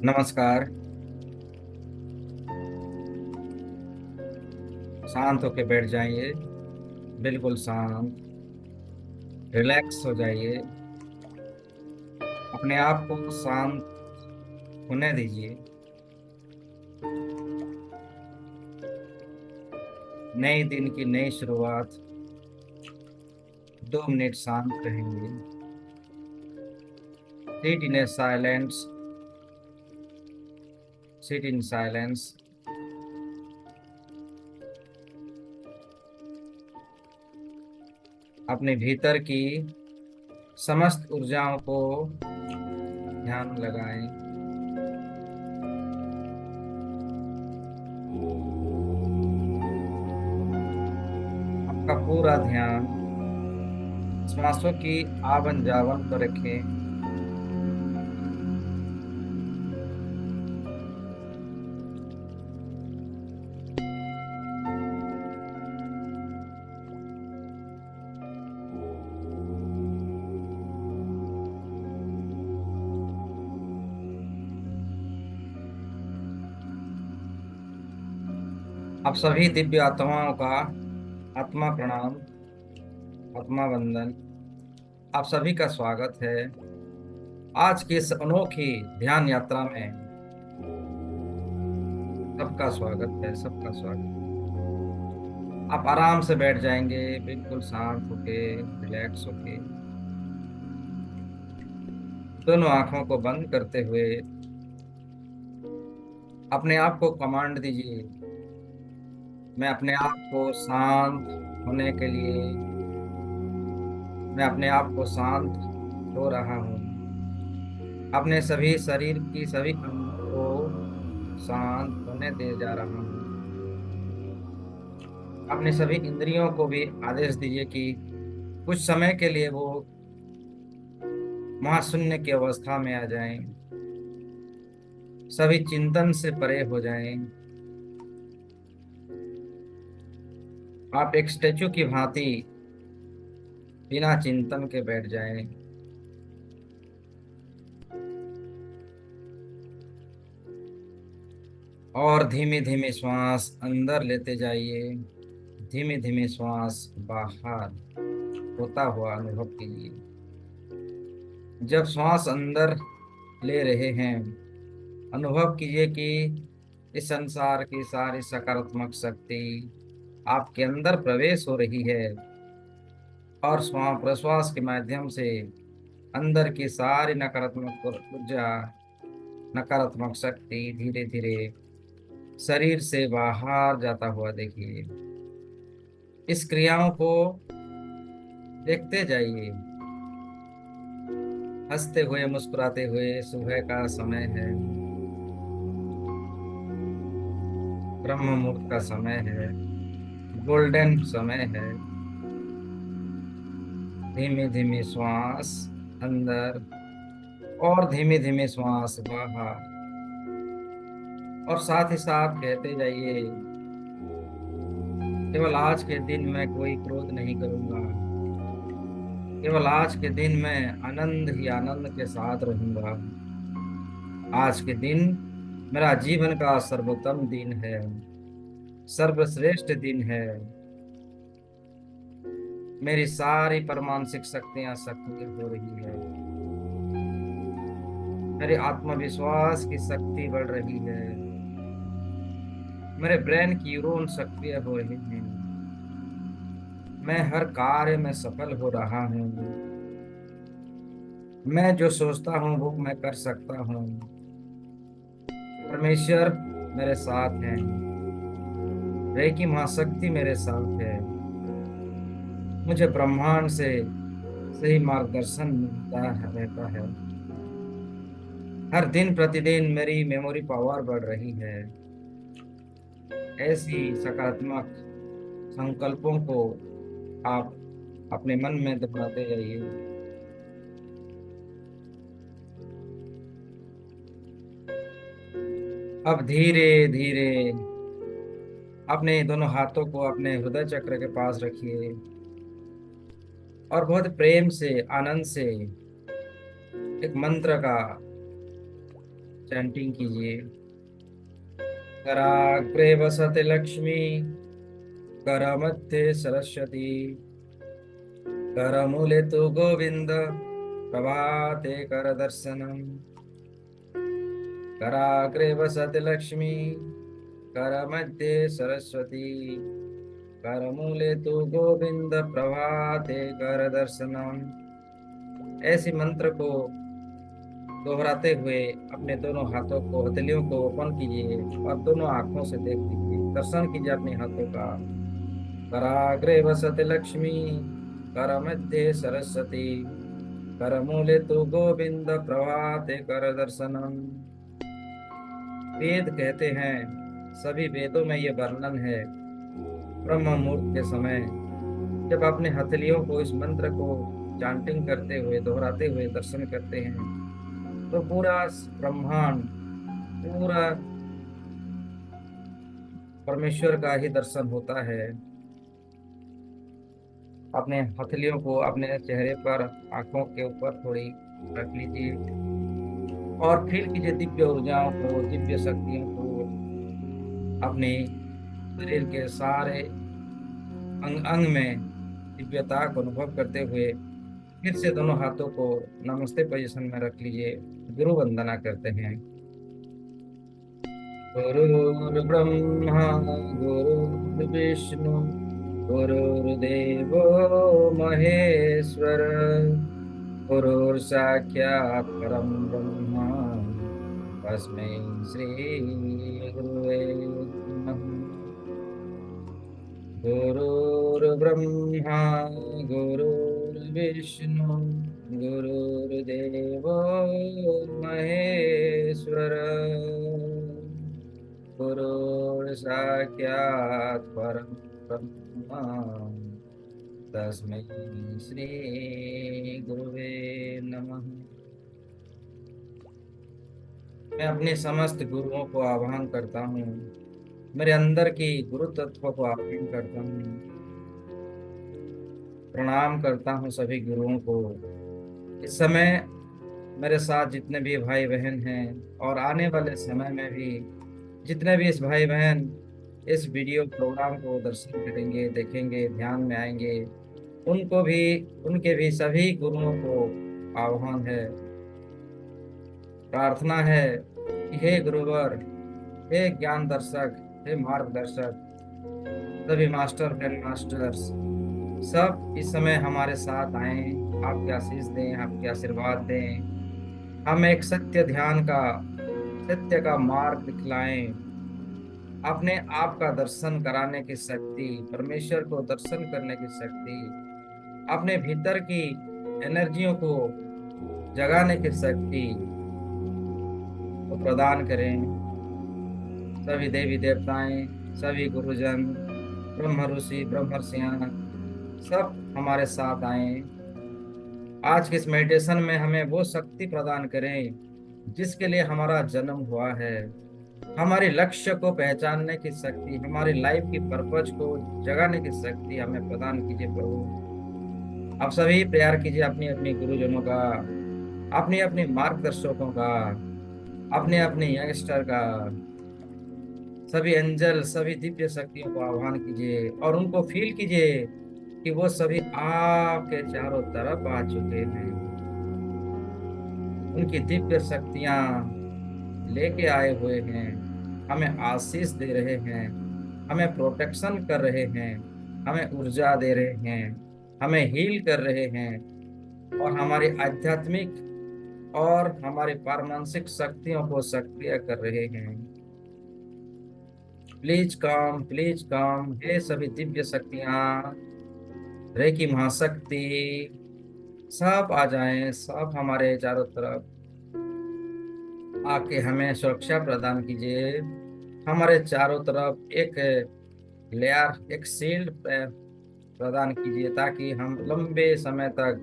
नमस्कार। शांत होके बैठ जाइए। बिल्कुल शांत। रिलैक्स हो जाइए। अपने आप को शांत होने दीजिए। नए दिन की नई शुरुआत। 2 मिनट शांत रहेंगे। Sit in a silence. Sit in silence. अपने भीतर की समस्त ऊर्जाओं को ध्यान लगाएं। आपका पूरा ध्यान श्वासों की आवन जावन पर रखें। आप सभी दिव्य आत्माओं का आत्मा प्रणाम, आत्मा वंदन। आप सभी का स्वागत है आज की इस अनोखी ध्यान यात्रा में। सबका स्वागत है, सबका स्वागत। आप आराम से बैठ जाएंगे, बिल्कुल शांत होके, रिलैक्स होके। दोनों आंखों को बंद करते हुए अपने आप को कमांड दीजिए। मैं अपने आप को शांत होने के लिए, मैं अपने आप को शांत हो रहा हूँ। अपने सभी शरीर की सभी अंगों को शांत होने दे जा रहा हूँ। अपने सभी इंद्रियों को भी आदेश दीजिए कि कुछ समय के लिए वो महाशून्य की अवस्था में आ जाएं। सभी चिंतन से परे हो जाएं। आप एक स्टेचू की भांति बिना चिंतन के बैठ जाएं। और धीमे धीमे श्वास अंदर लेते जाइए। धीमे धीमे श्वास बाहर होता हुआ अनुभव कीजिए। जब श्वास अंदर ले रहे हैं, अनुभव कीजिए कि इस संसार की सारी सकारात्मक शक्ति आपके अंदर प्रवेश हो रही है और श्वास प्रश्वास के माध्यम से अंदर की सारी नकारात्मक ऊर्जा, नकारात्मक शक्ति धीरे धीरे शरीर से बाहर जाता हुआ देखिए। इस क्रियाओं को देखते जाइए। हंसते हुए, मुस्कुराते हुए, सुबह का समय है, ब्रह्म मुहूर्त का समय है, गोल्डन समय है। धीमे धीमे श्वास अंदर और धीमे धीमे श्वास बाहर। और साथ ही साथ कहते जाइए, केवल आज के दिन मैं कोई क्रोध नहीं करूंगा। केवल आज के दिन मैं आनंद ही आनंद के साथ रहूंगा। आज के दिन मेरा जीवन का सर्वोत्तम दिन है, सर्वश्रेष्ठ दिन है। मेरी सारी परमाणुक शक्तियां सक्रिय हो रही है। मेरे आत्मविश्वास की शक्ति बढ़ रही है। मेरे ब्रेन की न्यूरॉन सक्रिय हो रहे हैं। मैं हर कार्य में सफल हो रहा हूँ। मैं जो सोचता हूँ वो मैं कर सकता हूँ। परमेश्वर मेरे साथ हैं। रेकी महाशक्ति मेरे साथ है। मुझे ब्रह्मांड से सही मार्गदर्शन मिलता रहता है। हर दिन प्रतिदिन मेरी मेमोरी पावर बढ़ रही है। ऐसी सकारात्मक संकल्पों को आप अपने मन में दोहराते जाइए। अब धीरे धीरे अपने दोनों हाथों को अपने हृदय चक्र के पास रखिए और बहुत प्रेम से, आनंद से एक मंत्र का चैंटिंग कीजिए। कराग्रे वसते लक्ष्मी, करमध्ये सरस्वती, करमूले तु गोविंद, प्रभाते कर दर्शनम। कराग्रे वसते लक्ष्मी, करमध्ये सरस्वती, करमूले तु गोविंद, प्रभाते कर दर्शनम। ऐसी मंत्र को दोहराते हुए अपने दोनों हाथों को, हथेलियों को ओपन कीजिए और दोनों आंखों से देख लीजिए, दर्शन कीजिए अपने हाथों का। कराग्रे वसते लक्ष्मी, कर मध्ये सरस्वती, करमूले तु गोविंद, प्रभाते कर दर्शनम। वेद कहते हैं, सभी वेदों में ये वर्णन है, ब्रह्म मुहूर्त के समय जब अपने हथेलियों को इस मंत्र को चांटिंग करते हुए, दोहराते हुए दर्शन करते हैं, तो पूरा ब्रह्मांड, पूरा परमेश्वर का ही दर्शन होता है। अपने हथेलियों को अपने चेहरे पर, आंखों के ऊपर थोड़ी रख लीजिए और फील कीजिए दिव्य ऊर्जाओं को, दिव्य शक्तियों को अपने शरीर के सारे अंग अंग में दिव्यता को अनुभव करते हुए फिर से दोनों हाथों को नमस्ते पोजीशन में रख लीजिए। गुरु वंदना करते हैं। गुरुर्ब्रह्मा गुरुर्विष्णु गुरुर्देवो महेश्वर, गुरुर्साक्षात् परं ब्रह्म, तस्मै श्री गुरुवे नमः। गुरुर्ब्रह्मा गुरुर्विष्णु गुरुर्देवो महेश्वर, गुरुर्साक्षात् परं ब्रह्म, तस्मै श्री गुरुवे नमः। मैं अपने समस्त गुरुओं को आह्वान करता हूँ, मेरे अंदर की गुरु तत्व को आह्वान करता हूँ, प्रणाम करता हूँ सभी गुरुओं को। इस समय मेरे साथ जितने भी भाई बहन हैं और आने वाले समय में भी जितने भी इस भाई बहन इस वीडियो प्रोग्राम को दर्शन करेंगे, देखेंगे, ध्यान में आएंगे, उनको भी, उनके भी सभी गुरुओं को आह्वान है, प्रार्थना है कि हे गुरुवर, हे ज्ञान दर्शक, हे मार्गदर्शक, सभी मास्टर ग्रैंड मास्टर्स सब इस समय हमारे साथ आए, आपके आशीष दें, आपके आशीर्वाद दें, हम एक सत्य ध्यान का, सत्य का मार्ग दिखलाएं, अपने आप का दर्शन कराने की शक्ति, परमेश्वर को दर्शन करने की शक्ति, अपने भीतर की एनर्जियों को जगाने की शक्ति को प्रदान करें। सभी देवी देवताएं, सभी गुरुजन, ब्रह्म ऋषि, ब्रह्मर्षियां सब हमारे साथ आए। आज के इस मेडिटेशन में हमें वो शक्ति प्रदान करें जिसके लिए हमारा जन्म हुआ है, हमारे लक्ष्य को पहचानने की शक्ति, हमारी लाइफ की पर्पज को जगाने की शक्ति हमें प्रदान कीजिए प्रभु। आप सभी प्यार कीजिए अपनी अपनी गुरुजनों का, अपनी अपनी मार्गदर्शकों का, अपने अपने यंगस्टर का, सभी एंजल, सभी दिव्य शक्तियों को आह्वान कीजिए और उनको फील कीजिए कि वो सभी आपके चारों तरफ आ चुके हैं। उनकी दिव्य शक्तियां लेके आए हुए हैं, हमें आशीष दे रहे हैं, हमें प्रोटेक्शन कर रहे हैं, हमें ऊर्जा दे रहे हैं, हमें हील कर रहे हैं और हमारी आध्यात्मिक और हमारी पारमानसिक शक्तियों को सक्रिय कर रहे हैं। प्लीज कम हे सभी दिव्य शक्तियां, रेकी महाशक्ति, सब आ जाएं, सब हमारे चारों तरफ आके हमें सुरक्षा प्रदान कीजिए। हमारे चारों तरफ एक लेयर, एक शील्ड प्रदान कीजिए ताकि हम लंबे समय तक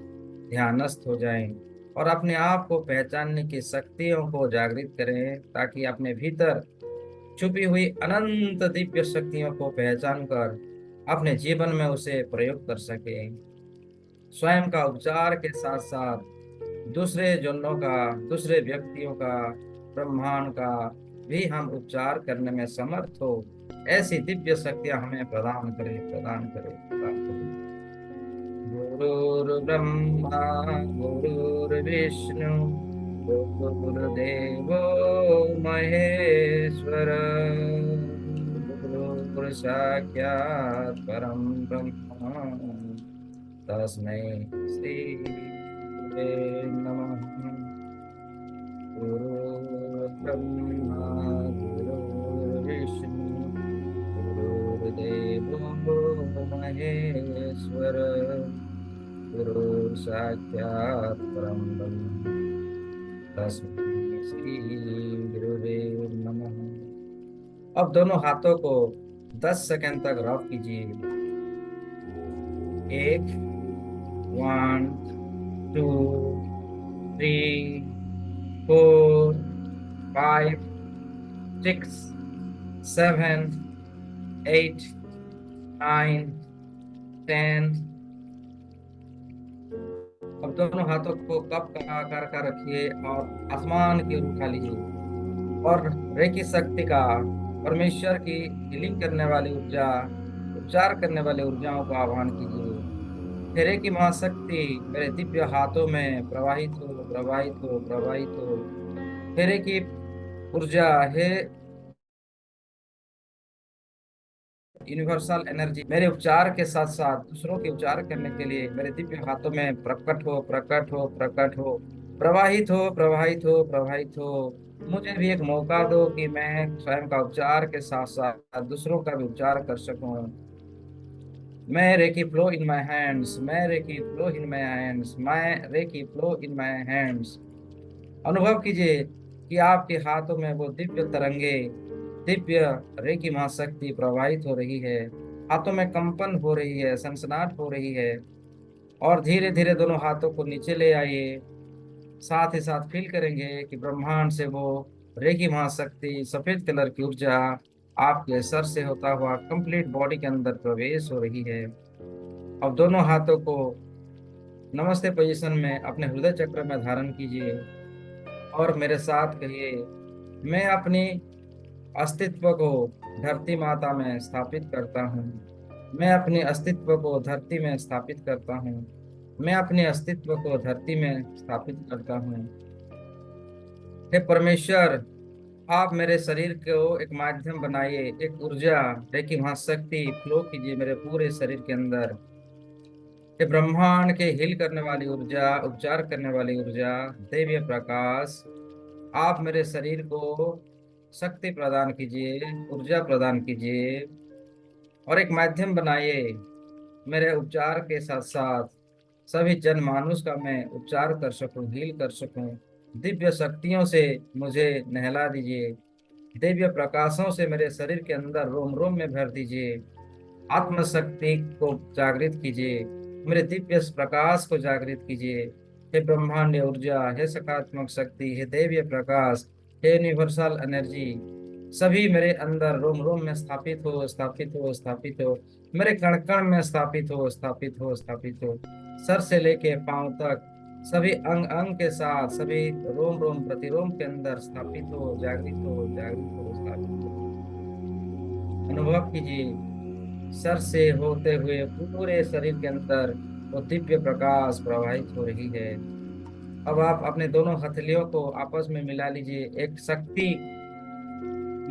ध्यानस्थ हो जाएं और अपने आप को पहचानने की शक्तियों को जागृत करें, ताकि अपने भीतर छुपी हुई अनंत दिव्य शक्तियों को पहचान कर अपने जीवन में उसे प्रयोग कर सकें। स्वयं का उपचार के साथ साथ दूसरे जनों का, दूसरे व्यक्तियों का ब्रह्मांड का भी हम उपचार करने में समर्थ हो, ऐसी दिव्य शक्तियां हमें प्रदान करे, प्रदान करे, प्रदान करे। गुरुर्ब्रह्मा गुरुर्विष्णु गुरुर्देवो महेश्वर, गुरुर्साक्षात् परं ब्रह्म, तस्मै श्री गुरुवे नमः। गुरुर्ब्रह्मा गुरुर्विष्णु गुरुर्देवो महेश्वर, गुरु साक्षात् परं ब्रह्म, तस्मै श्री गुरुवे नमः। अब दोनों हाथों को 10 सेकंड तक रब कीजिए। 1, 1, 2, 3, 4, 5, 6, 7, 8, 9, 10। अब दोनों हाथों को कप का आकार का रखिए और आसमान की ओर उठा लीजिए और रेकी शक्ति का, परमेश्वर की हीलिंग करने वाली ऊर्जा, उपचार करने वाली ऊर्जाओं का आह्वान कीजिए। तेरे की महाशक्ति मेरे दिव्य हाथों में प्रवाहित हो, प्रवाहित हो, प्रवाहित हो। तेरे की ऊर्जा है, यूनिवर्सल एनर्जी मेरे उपचार के साथ साथ दूसरों के उपचार करने के लिए मेरे दिव्य हाथों में प्रकट हो, प्रकट हो, प्रकट हो, प्रवाहित हो, प्रवाहित हो, प्रवाहित हो। मुझे भी एक मौका दो कि मैं स्वयं का उपचार के साथ साथ दूसरों का भी उपचार कर सकूं। मैं reiki flow in my hands, मैं reiki flow in my hands, मैं reiki flow in my hands. अनुभव कीजिए कि आपके हाथों में वो दिव्य तरंगे, दिव्य रेकी महाशक्ति प्रवाहित हो रही है। हाथों में कंपन हो रही है, सनसनाहट हो रही है। और धीरे धीरे दोनों हाथों को नीचे ले आइए। साथ ही साथ फील करेंगे कि ब्रह्मांड से वो रेकी महाशक्ति, सफेद कलर की ऊर्जा आपके सर से होता हुआ कंप्लीट बॉडी के अंदर प्रवेश हो रही है। अब दोनों हाथों को नमस्ते पोजीशन में अपने हृदय चक्र में धारण कीजिए और मेरे साथ कहिए, मैं अपनी अस्तित्व को धरती माता में स्थापित करता हूँ। मैं अपने अस्तित्व को धरती में स्थापित करता हूँ। मैं अपने अस्तित्व को धरती में स्थापित करता हूँ। हे परमेश्वर, आप मेरे शरीर को एक माध्यम बनाइए, एक ऊर्जा, लेकिन महाशक्ति फ्लो कीजिए मेरे पूरे शरीर के अंदर। हे ब्रह्मांड के हिल करने वाली ऊर्जा, उपचार करने वाली ऊर्जा, दैवीय प्रकाश, आप मेरे शरीर को शक्ति प्रदान कीजिए, ऊर्जा प्रदान कीजिए और एक माध्यम बनाइए मेरे उपचार के साथ साथ सभी जनमानुष का मैं उपचार कर सकूं, हील कर सकूं। दिव्य शक्तियों से मुझे नहला दीजिए, दिव्य प्रकाशों से मेरे शरीर के अंदर रोम रोम में भर दीजिए। आत्मशक्ति को जागृत कीजिए, मेरे दिव्य प्रकाश को जागृत कीजिए। हे ब्रह्मांड ऊर्जा, हे सकारात्मक शक्ति, हे दैवीय प्रकाश, हे यूनिवर्सल एनर्जी, सभी मेरे अंदर रोम रोम में स्थापित हो, स्थापित हो, स्थापित हो। मेरे कण कण में स्थापित हो, स्थापित हो, स्थापित हो। सर से लेके पांव तक सभी अंग अंग के साथ, सभी रोम रोम प्रतिरोम के अंदर स्थापित हो, जागृत हो, जागृत हो, स्थापित हो। अनुभव कीजिए सर से होते हुए पूरे शरीर के अंदर वो दिव्य प्रकाश प्रवाहित हो रही है। अब आप अपने दोनों हथेलियों को आपस में मिला लीजिए, एक शक्ति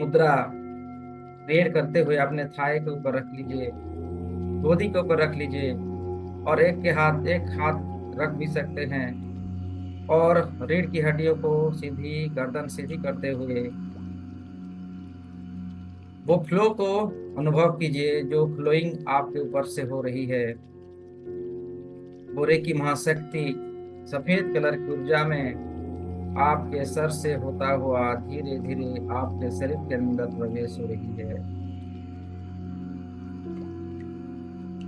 मुद्रा क्रिएट करते हुए अपने थाई के ऊपर रख लीजिए, गोदी के ऊपर रख लीजिए और एक हाथ रख भी सकते हैं और रीढ़ की हड्डियों को सीधी, गर्दन सीधी करते हुए वो फ्लो को अनुभव कीजिए जो फ्लोइंग आपके ऊपर से हो रही है। बोरे की महाशक्ति सफेद कलर की ऊर्जा में आपके सर से होता हुआ धीरे धीरे आपके शरीर के अंदर प्रवेश हो रही है।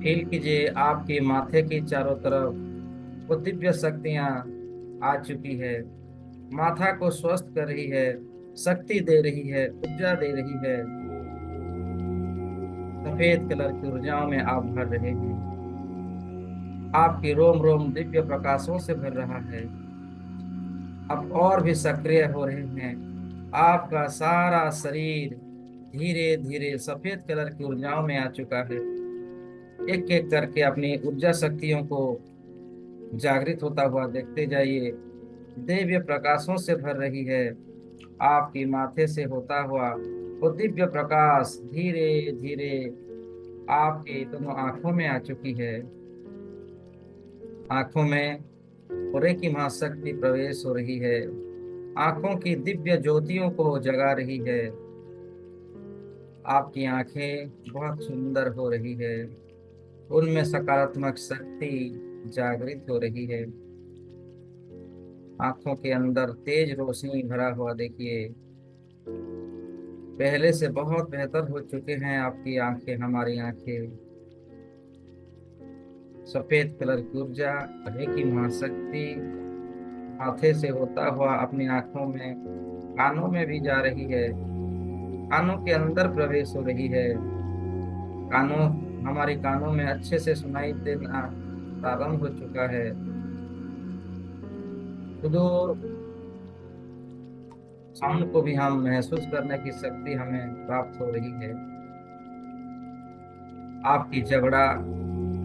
फील कीजिए आपके माथे की चारों तरफ वो दिव्य शक्तियां आ चुकी है, माथा को स्वस्थ कर रही है, शक्ति दे रही है, ऊर्जा दे रही है। सफेद कलर की ऊर्जाओं में आप भर रहे हैं। आपकी रोम रोम दिव्य प्रकाशों से भर रहा है। अब और भी सक्रिय हो रहे हैं, आपका सारा शरीर धीरे धीरे सफेद कलर की ऊर्जाओं में आ चुका है। एक एक करके अपनी ऊर्जा शक्तियों को जागृत होता हुआ देखते जाइए। दिव्य प्रकाशों से भर रही है। आपकी माथे से होता हुआ वो दिव्य प्रकाश धीरे धीरे आपके दोनों आंखों में आ चुकी है। आंखों में पूरे की महाशक्ति प्रवेश हो रही है। आंखों की दिव्य ज्योतियों को जगा रही है। आपकी आंखें बहुत सुंदर हो रही है। उनमें सकारात्मक शक्ति जागृत हो रही है। आंखों के अंदर तेज रोशनी भरा हुआ देखिए। पहले से बहुत बेहतर हो चुके हैं आपकी आंखें, हमारी आंखें। सफेद कलर की ऊर्जा, रेकी महाशक्ति माथे से होता हुआ अपनी आंखों में, कानों में भी जा रही है। कानों के अंदर प्रवेश हो रही है। कानों हमारे कानों में अच्छे से सुनाई देना प्रारंभ हो चुका है। सुदूर साउंड को भी हम महसूस करने की शक्ति हमें प्राप्त हो रही है। आपकी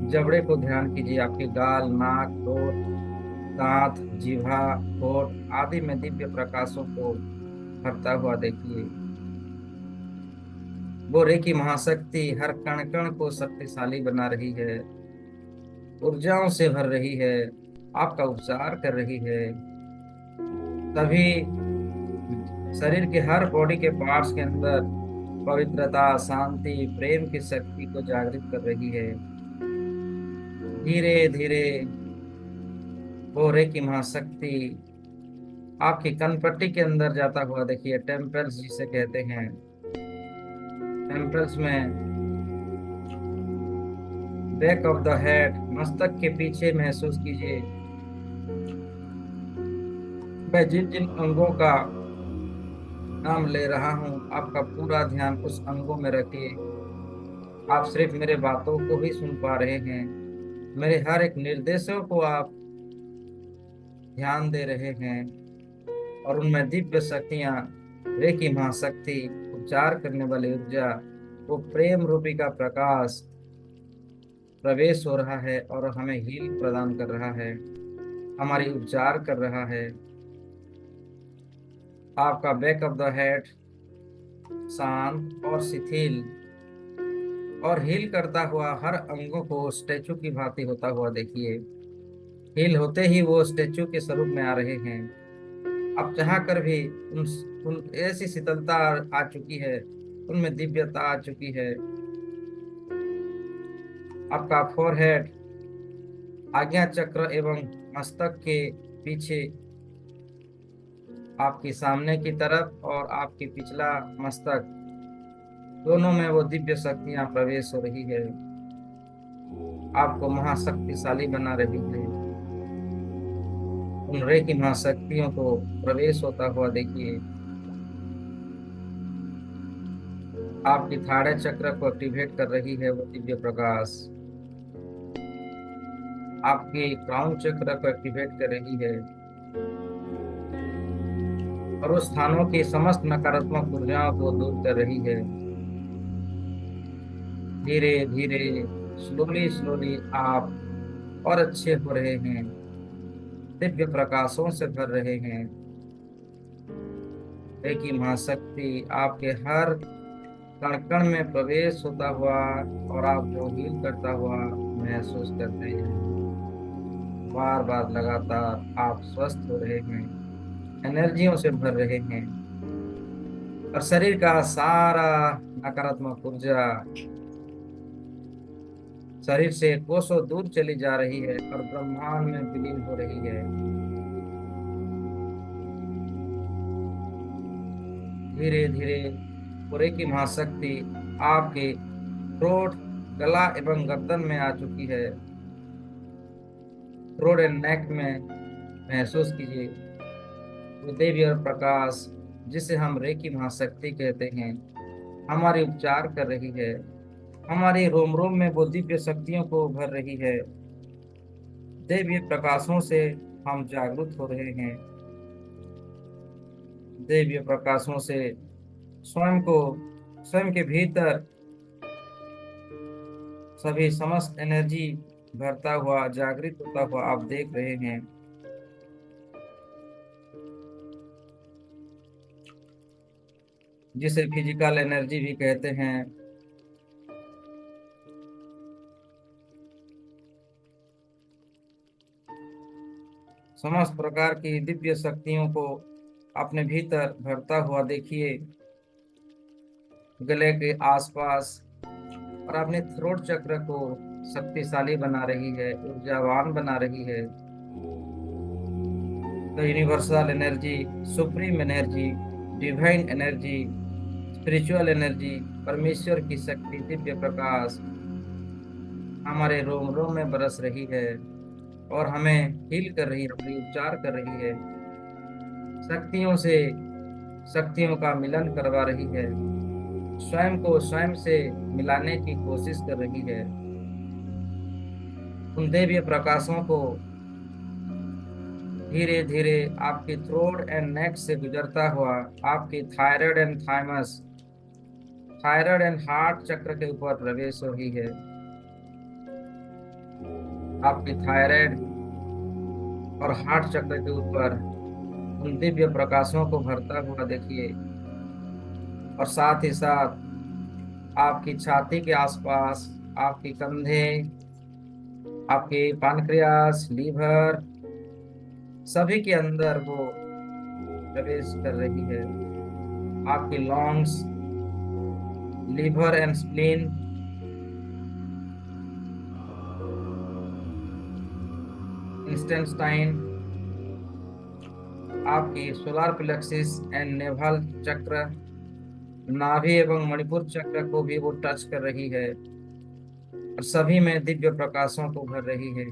जबड़े को ध्यान कीजिए। आपके गाल, नाक, होठ, दांत, जिह्वा, होठ आदि में दिव्य प्रकाशों को भरता हुआ देखिए। वो रेकी महाशक्ति हर कण कण को शक्तिशाली बना रही है, ऊर्जाओं से भर रही है, आपका उपचार कर रही है। तभी शरीर के हर बॉडी के पार्ट्स के अंदर पवित्रता, शांति, प्रेम की शक्ति को जागृत कर रही है। धीरे धीरे वो रेकी महाशक्ति आपकी कनपट्टी के अंदर जाता हुआ देखिए। टेम्पल्स जिसे कहते हैं, टेम्पल्स में बैक ऑफ द हेड, मस्तक के पीछे महसूस कीजिए। मैं जिन जिन अंगों का नाम ले रहा हूँ, आपका पूरा ध्यान उस अंगों में रखिए। आप सिर्फ मेरे बातों को ही सुन पा रहे हैं। मेरे हर एक निर्देशों को आप ध्यान दे रहे हैं और उनमें दिव्य शक्तियां, रेकी महाशक्ति, उपचार करने वाली ऊर्जा, वो प्रेम रूपी का प्रकाश प्रवेश हो रहा है और हमें हील प्रदान कर रहा है, हमारी उपचार कर रहा है। आपका बैक ऑफ द हेड शांत और शिथिल और हील करता हुआ हर अंगों को स्टैचू की भांति होता हुआ देखिए। हील होते ही वो स्टैचू के स्वरूप में आ रहे हैं। अब चाह कर भी उन ऐसी शीतलता आ चुकी है, उनमें दिव्यता आ चुकी है। आपका फोरहेड, आज्ञा चक्र एवं मस्तक के पीछे, आपकी सामने की तरफ और आपकी पिछला मस्तक, दोनों में वो दिव्य शक्तियां प्रवेश हो रही है, आपको महाशक्तिशाली बना रही है। उन रेकी महाशक्तियों को प्रवेश होता हुआ देखिए। आपकी थाड़े चक्र को एक्टिवेट कर रही है वो दिव्य प्रकाश। आपके क्राउन चक्र को एक्टिवेट कर रही है और उस स्थानों की समस्त नकारात्मक ऊर्जाओं को दूर कर रही है। धीरे धीरे, स्लोली स्लोली आप और अच्छे हो रहे हैं, दिव्य प्रकाशों से भर रहे हैं। एक ही महाशक्ति आपके हर कण कण में प्रवेश होता हुआ और आपको हील करता हुआ महसूस करते हैं। बार बार लगातार आप स्वस्थ हो रहे हैं, एनर्जियों से भर रहे हैं और शरीर का सारा नकारात्मक ऊर्जा शरीर से कोसों दूर चली जा रही है और ब्रह्मांड में विलीन हो रही है। धीरे धीरे पूरे की महाशक्ति आपके थ्रोट, गला एवं गर्दन में आ चुकी है। थ्रोट एंड नेक में महसूस कीजिए वो देवी और प्रकाश, जिसे हम रेकी महाशक्ति कहते हैं, हमारी उपचार कर रही है। हमारे रोम रोम में वो दिव्य शक्तियों को भर रही है। दिव्य प्रकाशों से हम जागरूक हो रहे हैं। दिव्य प्रकाशों से स्वयं को, स्वयं के भीतर सभी समस्त एनर्जी भरता हुआ, जागृत होता हुआ आप देख रहे हैं। जिसे फिजिकल एनर्जी भी कहते हैं। समस्त प्रकार की दिव्य शक्तियों को अपने भीतर भरता हुआ देखिए, गले के आसपास, और अपने थ्रोट चक्र को शक्तिशाली बना रही है, ऊर्जावान बना रही है। The universal energy, supreme energy, divine energy, spiritual energy, परमेश्वर की शक्ति, दिव्य प्रकाश हमारे रोम रोम में बरस रही है और हमें हील कर रही है, हमें उपचार कर रही है, शक्तियों से शक्तियों का मिलन करवा रही है, स्वयं को स्वयं से मिलाने की कोशिश कर रही है। उन दिव्य प्रकाशों को धीरे धीरे आपकी थ्रोट एंड नेक से गुजरता हुआ आपकी thyroid and thymus, thyroid and heart चक्र के ऊपर प्रवेश हो रही है। आपकी थायराइड और हार्ट चक्र के ऊपर उन दिव्य प्रकाशों को भरता हुआ देखिए, और साथ ही साथ आपकी छाती के आसपास, आपके कंधे, आपके पानक्रियास, लीवर, सभी के अंदर वो प्रवेश कर रही है। आपकी lungs, liver and spleen, intestine, आपकी solar plexus and navel chakra, नाभि एवं मणिपुर चक्र को भी वो टच कर रही है और सभी में दिव्य प्रकाशों को भर रही है।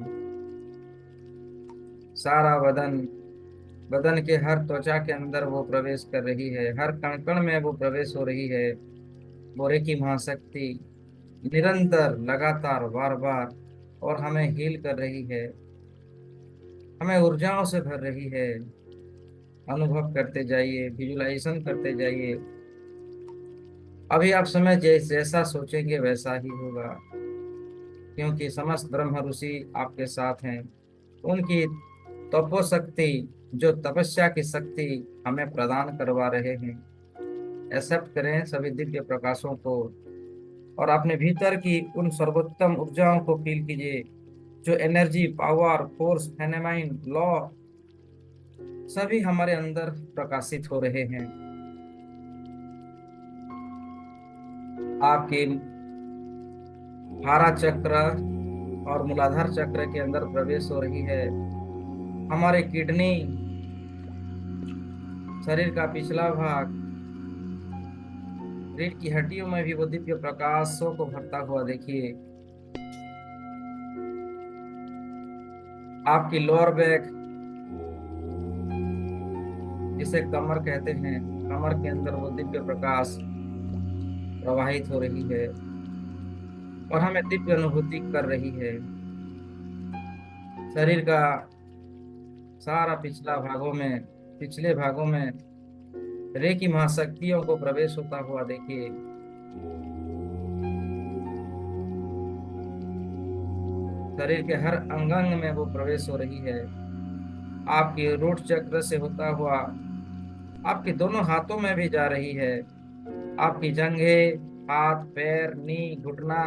सारा बदन, बदन के हर त्वचा के अंदर वो प्रवेश कर रही है, हर कण कण में वो प्रवेश हो रही है। बोरे की महाशक्ति निरंतर, लगातार, बार बार और हमें हील कर रही है, हमें ऊर्जाओं से भर रही है। अनुभव करते जाइए, विजुलाइजेशन करते जाइए। अभी आप समय जैसा सोचेंगे वैसा ही होगा, क्योंकि समस्त ब्रह्म ऋषि आपके साथ हैं। उनकी तपो शक्ति, जो तपस्या की शक्ति हमें प्रदान करवा रहे हैं। एक्सेप्ट करें सभी दिव्य प्रकाशों को और अपने भीतर की उन सर्वोत्तम ऊर्जाओं को फील कीजिए, जो एनर्जी, पावर, फोर्स, फेनोमेन, लॉ सभी हमारे अंदर प्रकाशित हो रहे हैं। आपके हारा चक्र और मूलाधार चक्र के अंदर प्रवेश हो रही है। हमारे किडनी, शरीर का पिछला भाग, रीढ़ की हड्डियों में भी वो दिव्य प्रकाशों को भरता हुआ देखिए। आपकी लोअर बैक, जिसे कमर कहते हैं, कमर के अंदर वो दिव्य प्रकाश प्रवाहित हो रही है और हमें दिव्य अनुभूति कर रही है। शरीर का सारा पिछला भागों में, पिछले भागों में रेकी महाशक्तियों को प्रवेश होता हुआ देखिए। शरीर के हर अंग अंग में वो प्रवेश हो रही है। आपके रूट चक्र से होता हुआ आपके दोनों हाथों में भी जा रही है। आपकी जंघें, हाथ, पैर, नी, घुटना,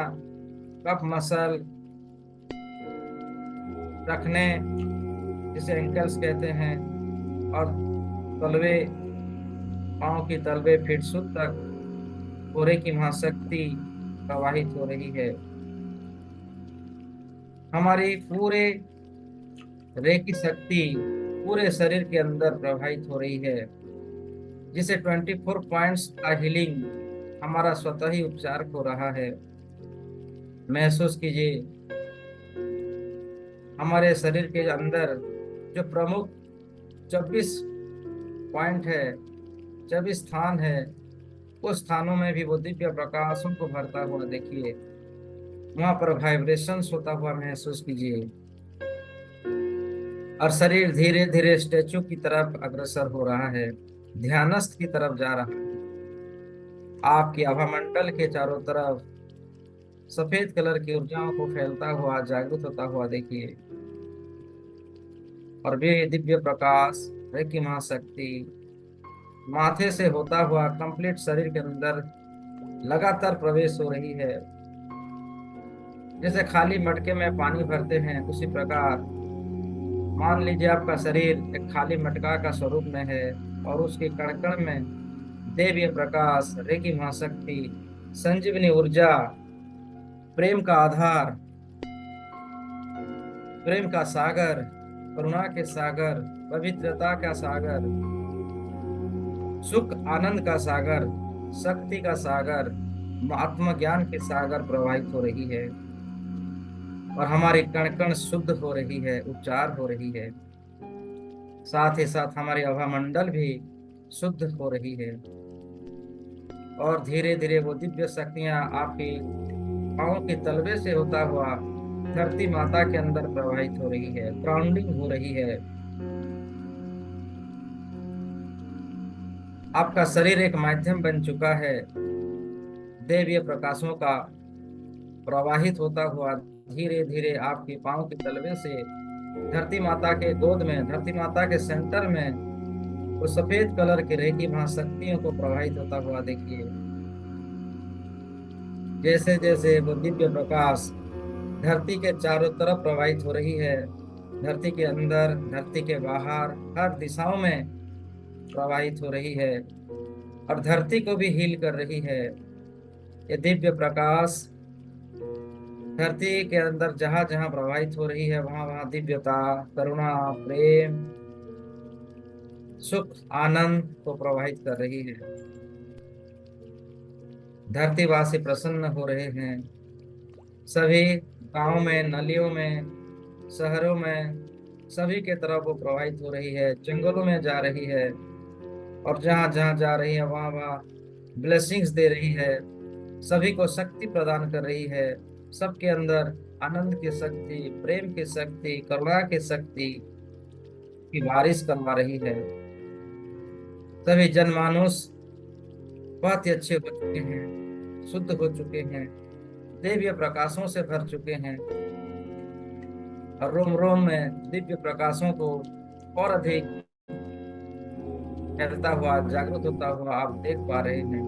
कफ मसल, रखने, जिसे एंकल्स कहते हैं, और तलवे, पाँव की तलवे, फिटसूट तक पूरे की महाशक्ति प्रवाहित हो रही है। हमारी पूरे रेकी शक्ति पूरे शरीर के अंदर प्रवाहित हो रही है, जिसे 24 पॉइंट्स का हीलिंग हमारा स्वतः ही उपचार हो रहा है। महसूस कीजिए हमारे शरीर के अंदर जो प्रमुख 24 पॉइंट है, 24 स्थान है, उस स्थानों में भी वो दिव्य प्रकाशों को भरता हुआ देखिए। वहां पर वाइब्रेशंस होता हुआ महसूस कीजिए और शरीर धीरे धीरे स्टैचू की तरफ अग्रसर हो रहा है। ध्यानस्थ की तरफ जा रहा है। आपकी आभामंडल के चारों तरफ सफेद कलर की ऊर्जाओं को फैलता हुआ, जागृत होता हुआ देखिए। और वे दिव्य प्रकाश, रेकी महाशक्ति माथे से होता हुआ कंप्लीट शरीर के अंदर लगातार प्रवेश हो रही है। जैसे खाली मटके में पानी भरते हैं, उसी प्रकार मान लीजिए आपका शरीर एक खाली मटका का स्वरूप में है, और उसके कण कण में देवीय प्रकाश, रेकी महाशक्ति, संजीवनी ऊर्जा, प्रेम का आधार, प्रेम का सागर, करुणा के सागर, पवित्रता का सागर, सुख आनंद का सागर, शक्ति का सागर, आत्मज्ञान के सागर प्रवाहित हो रही है। और हमारी कण कण शुद्ध हो रही है, उपचार हो रही है। साथ ही साथ हमारी अभामंडल भी शुद्ध हो रही है। और धीरे धीरे वो दिव्य शक्तियां आपकी पांव के तलवे से होता हुआ धरती माता के अंदर प्रवाहित हो रही है, ग्राउंडिंग हो रही है। आपका शरीर एक माध्यम बन चुका है, दैवीय प्रकाशों का प्रवाहित होता हुआ धीरे धीरे आपके पांव के तलवे से धरती माता के गोद में, धरती माता के सेंटर में वो सफेद कलर की रेखी महाशक्तियों को प्रवाहित होता हुआ देखिए। जैसे जैसे वो दिव्य प्रकाश धरती के चारों तरफ प्रवाहित हो रही है, धरती के अंदर, धरती के बाहर, हर दिशाओं में प्रवाहित हो रही है, और धरती को भी हील कर रही है। ये दिव्य प्रकाश धरती के अंदर जहां जहां प्रवाहित हो रही है, वहां वहां दिव्यता, करुणा, प्रेम, सुख, आनंद को प्रवाहित कर रही है। धरतीवासी प्रसन्न हो रहे हैं। सभी गांवों में, नलियों में, शहरों में, सभी के तरफ वो प्रवाहित हो रही है, जंगलों में जा रही है, और जहां जहां जा रही है वहां वहां ब्लेसिंग्स दे रही है। सभी को शक्ति प्रदान कर रही है। सबके अंदर आनंद की शक्ति, प्रेम की शक्ति, करुणा की शक्ति की बारिश करवा रही है। सभी जनमानुष बहुत ही अच्छे हो चुके हैं, शुद्ध हो चुके हैं, दिव्य प्रकाशों से भर चुके हैं, और रोम रोम में दिव्य प्रकाशों को और अधिक फैलता हुआ, जागृत होता हुआ आप देख पा रहे हैं।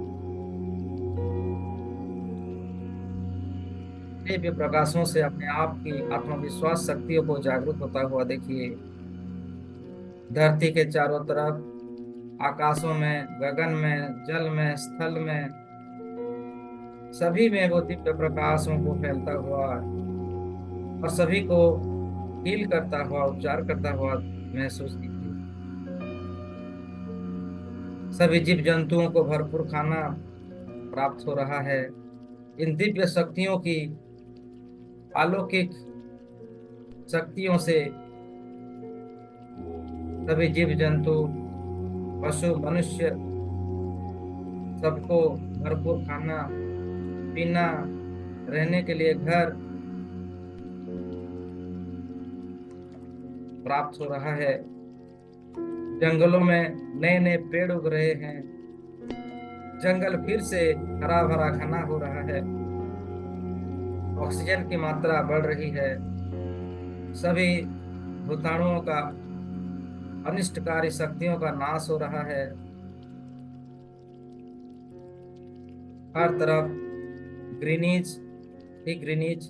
दिव्य प्रकाशों से अपने आप की आत्मविश्वास शक्तियों को जागृत होता हुआ देखिए। धरती के चारों तरफ, आकाशों में, गगन में, जल में, स्थल में, सभी में वो दिव्य प्रकाशों को फैलता हुआ और सभी को हील करता हुआ, उपचार करता हुआ महसूस कीजिए। सभी जीव जंतुओं को भरपूर खाना प्राप्त हो रहा है। इन दिव्य शक्तियों की अलौकिक शक्तियों से सभी जीव जंतु, पशु, मनुष्य, सबको भरपूर खाना पीना, रहने के लिए घर प्राप्त हो रहा है। जंगलों में नए नए पेड़ उग रहे हैं, जंगल फिर से हरा भरा घना हो रहा है, ऑक्सीजन की मात्रा बढ़ रही है। सभी भूताणुओं का, अनिष्टकारी शक्तियों का नाश हो रहा है। हर तरफ ग्रीनीज ही ग्रीनीज,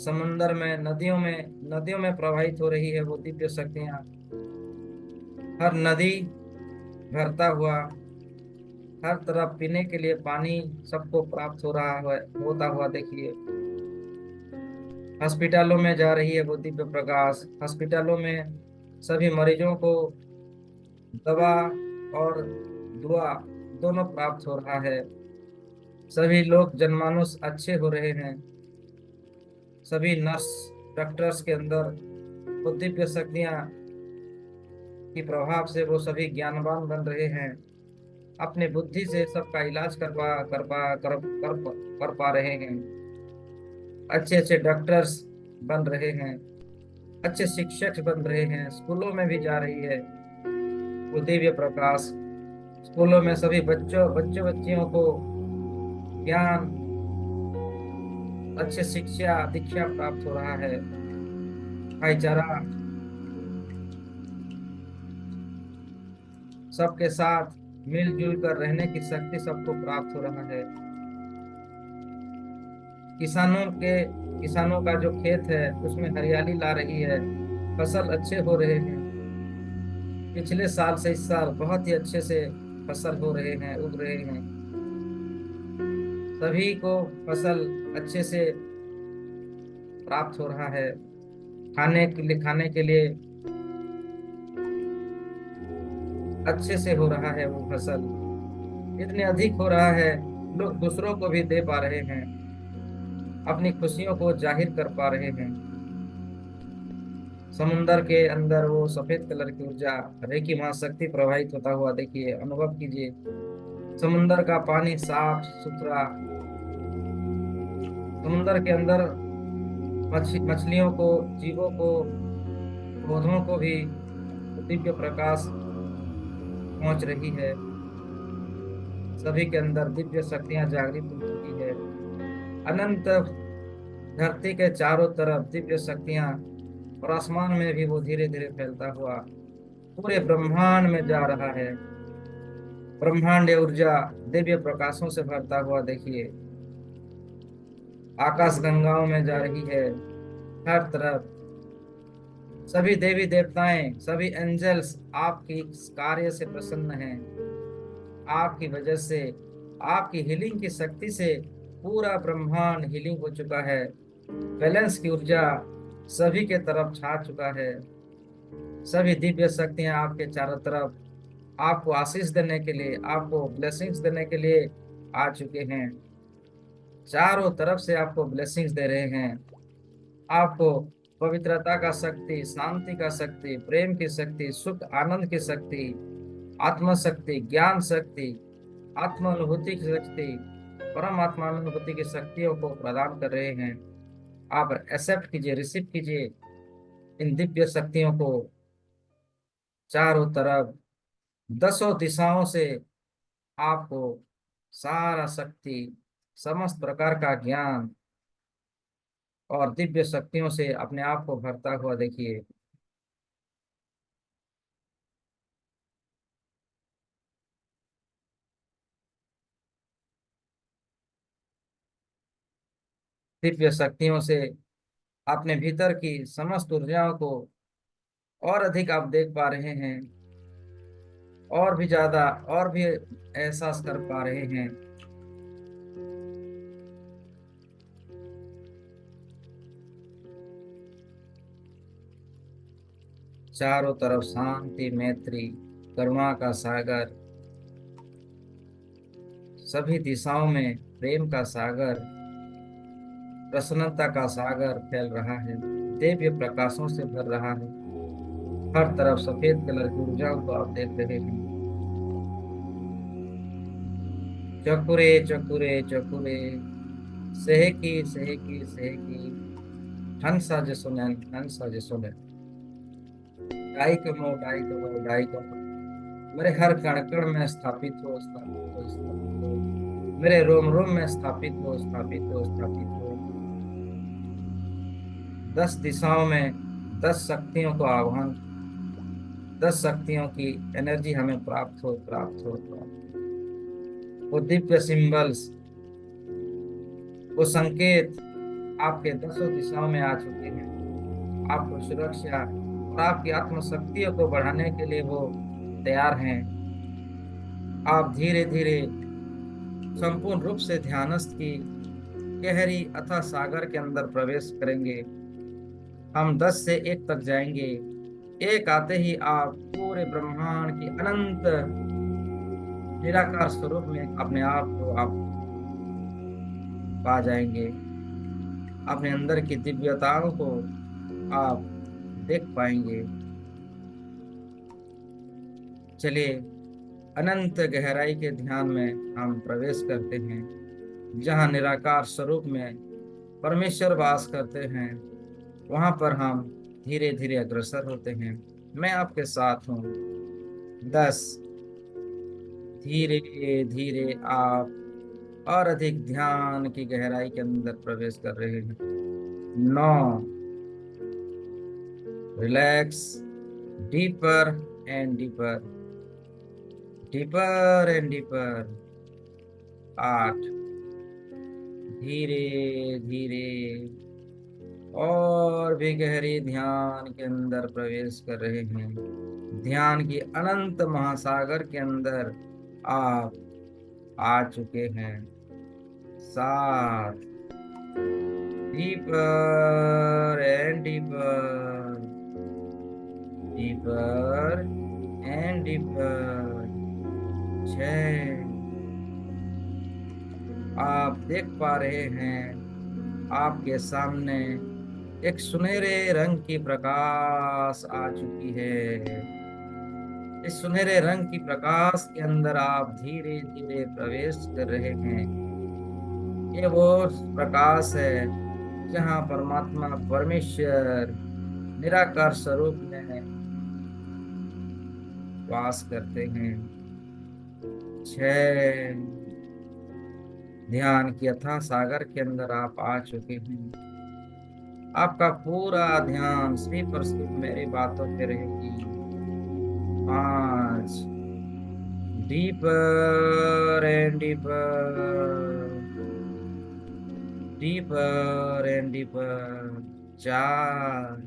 समुंदर में, नदियों में प्रवाहित हो रही है वो दिव्य शक्तियां। हर नदी भरता हुआ, हर तरफ पीने के लिए पानी सबको प्राप्त हो रहा है, होता हुआ देखिए। हॉस्पिटलों में जा रही है वो दिव्य प्रकाश, हॉस्पिटलों में सभी मरीजों को दवा और दुआ दोनों प्राप्त हो रहा है। सभी लोग, जनमानुष अच्छे हो रहे हैं। सभी नर्स, डॉक्टर्स के अंदर वो दिव्य शक्तियां की प्रभाव से वो सभी ज्ञानवान बन रहे हैं। अपने बुद्धि से सबका इलाज कर पा रहे हैं। अच्छे अच्छे डॉक्टर्स बन रहे हैं, अच्छे शिक्षक बन रहे हैं, स्कूलों में भी जा रही है। वो दिव्य प्रकाश स्कूलों में सभी बच्चियों को ज्ञान, अच्छे शिक्षा दीक्षा प्राप्त हो रहा है। भाईचारा, सबके साथ मिलजुल कर रहने की शक्ति सबको प्राप्त हो रहा है। किसानों का जो खेत है उसमें हरियाली ला रही है, फसल अच्छे हो रहे हैं। पिछले साल से इस साल बहुत ही अच्छे से फसल हो रहे हैं, उग रहे हैं। सभी को फसल अच्छे से प्राप्त हो रहा है। खाने के लिए अच्छे से हो रहा है वो फसल, इतने अधिक हो रहा है, लोग दूसरों को भी दे पा रहे हैं, अपनी खुशियों को जाहिर कर पा रहे हैं। समुंदर के अंदर वो सफेद कलर की ऊर्जा, रेकी महाशक्ति प्रवाहित होता हुआ देखिए, अनुभव कीजिए। समुंदर का पानी साफ सुथरा, समुंदर के अंदर मछलियों को, जीवों को, पौधों को भी दिव्य प्रकाश पहुंच रही है। सभी के अंदर दिव्य शक्तियां जागृत हो चुकी है। अनंत धरती के चारों तरफ दिव्य शक्तियां, और आसमान में भी वो धीरे धीरे फैलता हुआ पूरे ब्रह्मांड में जा रहा है। ब्रह्मांड ऊर्जा दिव्य प्रकाशों से भरता हुआ देखिए, आकाश गंगाओं में जा रही है। हर तरफ सभी देवी देवताएं, सभी एंजल्स आपकी इस कार्य से प्रसन्न हैं। आपकी वजह से, आपकी हीलिंग की शक्ति से पूरा ब्रह्मांड हीलिंग हो चुका है। बैलेंस की ऊर्जा सभी के तरफ छा चुका है। सभी दिव्य शक्तियां आपके चारों तरफ आपको आशीष देने के लिए, आपको ब्लेसिंग्स देने के लिए आ चुके हैं। चारों तरफ से आपको ब्लेसिंग्स दे रहे हैं। आपको पवित्रता का शक्ति, शांति का शक्ति, प्रेम की शक्ति, सुख आनंद की शक्ति, आत्म शक्ति, ज्ञान शक्ति, आत्म अनुभूति की शक्ति, परम आत्मा अनुभूति की शक्तियों को प्रदान कर रहे हैं। आप एक्सेप्ट कीजिए, रिसीव कीजिए इन दिव्य शक्तियों को। चारों तरफ दसों दिशाओं से आपको सारा शक्ति, समस्त प्रकार का ज्ञान और दिव्य शक्तियों से अपने आप को भरता हुआ देखिए। दिव्य शक्तियों से अपने भीतर की समस्त ऊर्जाओं को और अधिक आप देख पा रहे हैं, और भी ज्यादा, और भी एहसास कर पा रहे हैं। चारों तरफ शांति, मैत्री, करुणा का सागर, सभी दिशाओं में प्रेम का सागर, प्रसन्नता का सागर फैल रहा है, दिव्य प्रकाशों से भर रहा है। हर तरफ सफेद कलर की ऊर्जाओं को आप देख रहे हैं। चकुरे चकुरे चकुरे, सेहकी सेहकी सेहकी, हंसा जसुनन हंसा जसुनन, डाई कमो डाई कमो, मेरे हर कण कण में स्थापित हो, स्थापित हो, स्थापित हो। मेरे रोम रोम में स्थापित हो, स्थापित हो, स्थापित हो। 10 दिशाओं में 10 शक्तियों को आह्वान, 10 शक्तियों की एनर्जी हमें प्राप्त हो, प्राप्त हो, प्राप्त हो। वो दिव्य सिंबल्स, वो संकेत आपके दसों दिशाओं में आ चुके हैं। आपको सुरक्षा और आपकी आत्मशक्तियों को बढ़ाने के लिए वो तैयार हैं। आप धीरे धीरे संपूर्ण रूप से ध्यानस्थ की गहरी अथाह सागर के अंदर प्रवेश करेंगे। हम 10 से 1 तक जाएंगे। एक आते ही आप पूरे ब्रह्मांड की अनंत निराकार स्वरूप में अपने आप को आप पा जाएंगे। अपने अंदर की दिव्यताओं को आप देख पाएंगे। चलिए अनंत गहराई के ध्यान में हम प्रवेश करते हैं, जहाँ निराकार स्वरूप में परमेश्वर वास करते हैं। वहां पर हम धीरे धीरे अग्रसर होते हैं। मैं आपके साथ हूँ। 10। धीरे धीरे आप और अधिक ध्यान की गहराई के अंदर प्रवेश कर रहे हैं। 9। Relax, deeper and deeper, deeper and deeper. 8। धीरे धीरे और भी गहरी ध्यान के अंदर प्रवेश कर रहे हैं। ध्यान की अनंत महासागर के अंदर आप आ चुके हैं। 7। Deeper and deeper, deeper and deeper. 6। आप देख पा रहे हैं आपके सामने एक सुनहरे रंग की प्रकाश आ चुकी है। इस सुनहरे रंग की प्रकाश के अंदर आप धीरे धीरे प्रवेश कर रहे हैं। ये वो प्रकाश है जहाँ परमात्मा परमेश्वर निराकार स्वरूप में वास करते हैं। 6। ध्यान की अथाह सागर के अंदर आप आ चुके हैं। आपका पूरा ध्यान सिर्फ और सिर्फ मेरी बातों पे रहेगी। 5। Deeper and deeper, deeper and deeper. 4।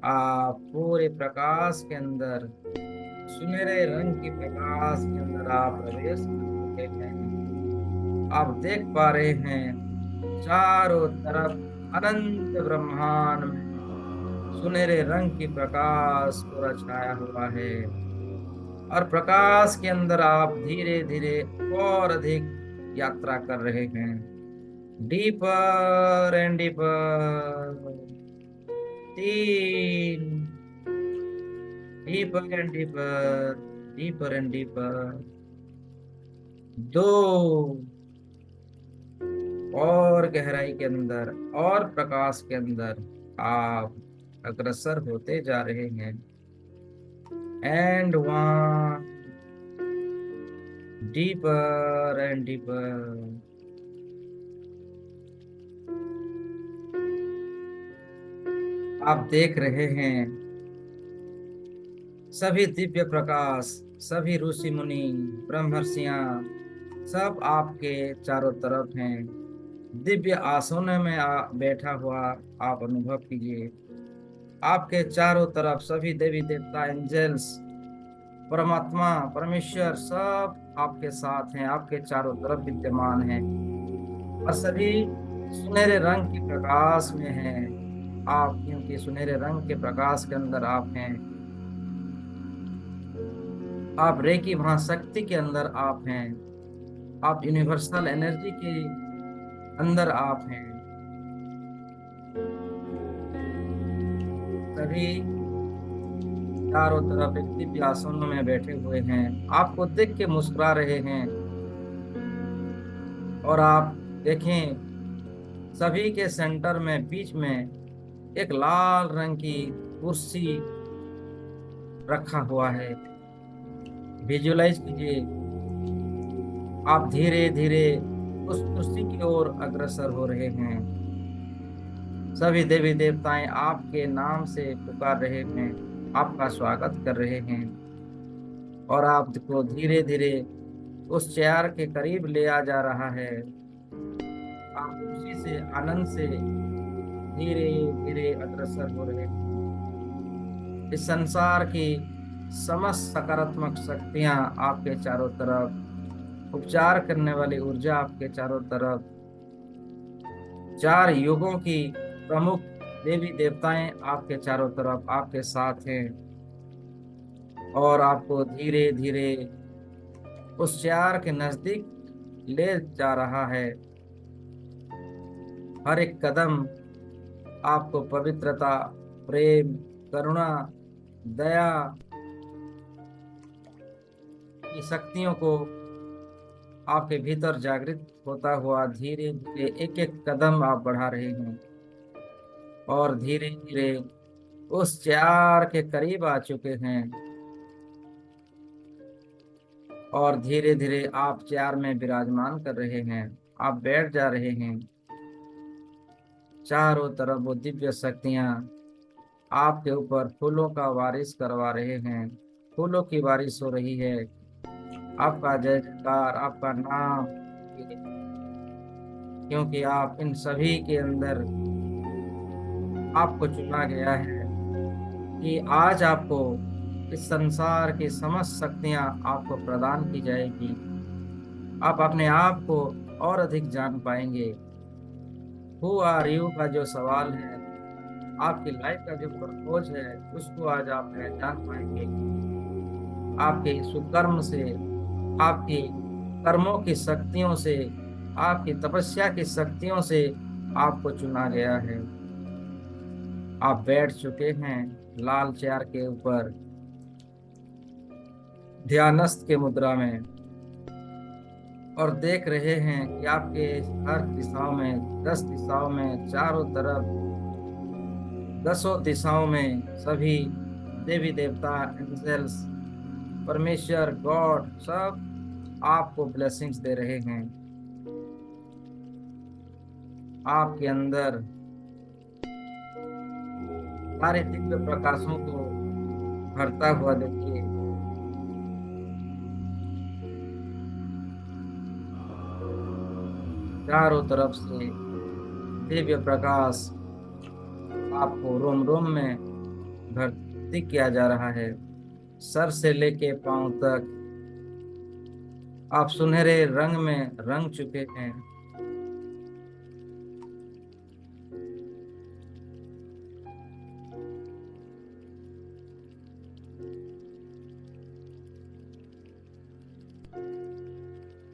आप पूरे प्रकाश के अंदर, सुनहरे रंग की प्रकाश के अंदर आप प्रवेश कर चुके हैं। आप देख पा रहे हैं चारों तरफ अनंत ब्रह्मांड में सुनहरे रंग की प्रकाश पूरा छाया हुआ है। और प्रकाश के अंदर आप धीरे धीरे और अधिक यात्रा कर रहे हैं। Deeper and deeper. 3। Deeper and deeper, deeper and deeper. 2। और गहराई के अंदर और प्रकाश के अंदर आप अग्रसर होते जा रहे हैं। एंड 1। Deeper and deeper. आप देख रहे हैं सभी दिव्य प्रकाश, सभी ऋषि मुनि, ब्रह्मर्षियां सब आपके चारों तरफ हैं। दिव्य आसनों में बैठा हुआ आप अनुभव कीजिए। आपके चारों तरफ सभी देवी देवता, एंजल्स, परमात्मा, परमेश्वर सब आपके साथ हैं, आपके चारों तरफ विद्यमान हैं। और सभी सुनहरे रंग की प्रकाश में हैं। आप क्योंकि सुनहरे रंग के प्रकाश के अंदर आप हैं। आप रेकी महाशक्ति के अंदर आप हैं। आप यूनिवर्सल एनर्जी के अंदर आप हैं। सभी चारों तरफ एक दिव्य आसनों में बैठे हुए हैं, आपको देख के मुस्कुरा रहे हैं। और आप देखें सभी के सेंटर में बीच में एक लाल रंग की कुर्सी रखा हुआ है। विजुलाइज कीजिए, आप धीरे धीरे उस कुर्सी की ओर अग्रसर हो रहे हैं। सभी देवी देवताएं आपके नाम से पुकार रहे हैं, आपका स्वागत कर रहे हैं। और आपको धीरे धीरे उस चेयर के करीब ले आ जा रहा है। आप खुशी से, आनंद से धीरे धीरे अग्रसर हो रहे हैं। इस संसार की समस्त सकारात्मक शक्तियां आपके चारों तरफ, उपचार करने वाली ऊर्जा आपके चारों तरफ, 4 युगों की प्रमुख देवी देवताएं आपके चारों तरफ आपके साथ हैं। और आपको धीरे धीरे उस चेयर के नजदीक ले जा रहा है। हर एक कदम आपको पवित्रता, प्रेम, करुणा, दया की शक्तियों को आपके भीतर जागृत होता हुआ धीरे धीरे एक एक कदम आप बढ़ा रहे हैं। और धीरे धीरे उस चेयर के करीब आ चुके हैं। और धीरे धीरे आप चेयर में विराजमान कर रहे हैं। आप बैठ जा रहे हैं। चारों तरफ वो दिव्य शक्तियां आपके ऊपर फूलों का बारिश करवा रहे हैं। फूलों की बारिश हो रही है। आपका जय जयकार, आपका नाम, क्योंकि आप इन सभी के अंदर आपको चुना गया है कि आज आपको इस संसार की समस्त शक्तियां आपको प्रदान की जाएगी। आप अपने आप को और अधिक जान पाएंगे। हु आर यू का जो सवाल है, आपकी लाइफ का जो पर्पज है, उसको आज आप पहचान पाएंगे। आपके सुकर्म से, आपकी कर्मों की शक्तियों से, आपकी तपस्या की शक्तियों से आपको चुना गया है। आप बैठ चुके हैं लाल चेयर के ऊपर ध्यानस्थ के मुद्रा में और देख रहे हैं कि आपके हर दिशाओं में, 10 दिशाओं में, चारों तरफ 10 दिशाओं में सभी देवी देवता, एंजल्स, परमेश्वर, गॉड सब आपको ब्लेसिंग्स दे रहे हैं। आपके अंदर सारे दिव्य प्रकाशों को भरता हुआ देखिए। चारों तरफ से दिव्य प्रकाश आपको रोम रोम में भर्ती किया जा रहा है। सर से लेके पांव तक आप सुनहरे रंग में रंग चुके हैं।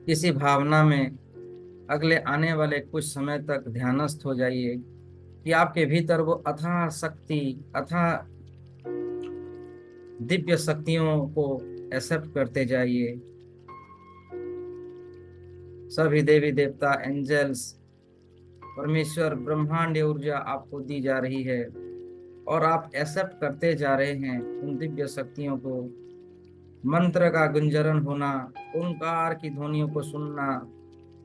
किसी भावना में अगले आने वाले कुछ समय तक ध्यानस्थ हो जाइए कि आपके भीतर वो अथाह शक्ति, अथाह दिव्य शक्तियों को एक्सेप्ट करते जाइए। सभी देवी देवता, एंजल्स, परमेश्वर, ब्रह्मांडीय ऊर्जा आपको दी जा रही है और आप एक्सेप्ट करते जा रहे हैं उन दिव्य शक्तियों को। मंत्र का गुंजरण होना, ओंकार की ध्वनियों को सुनना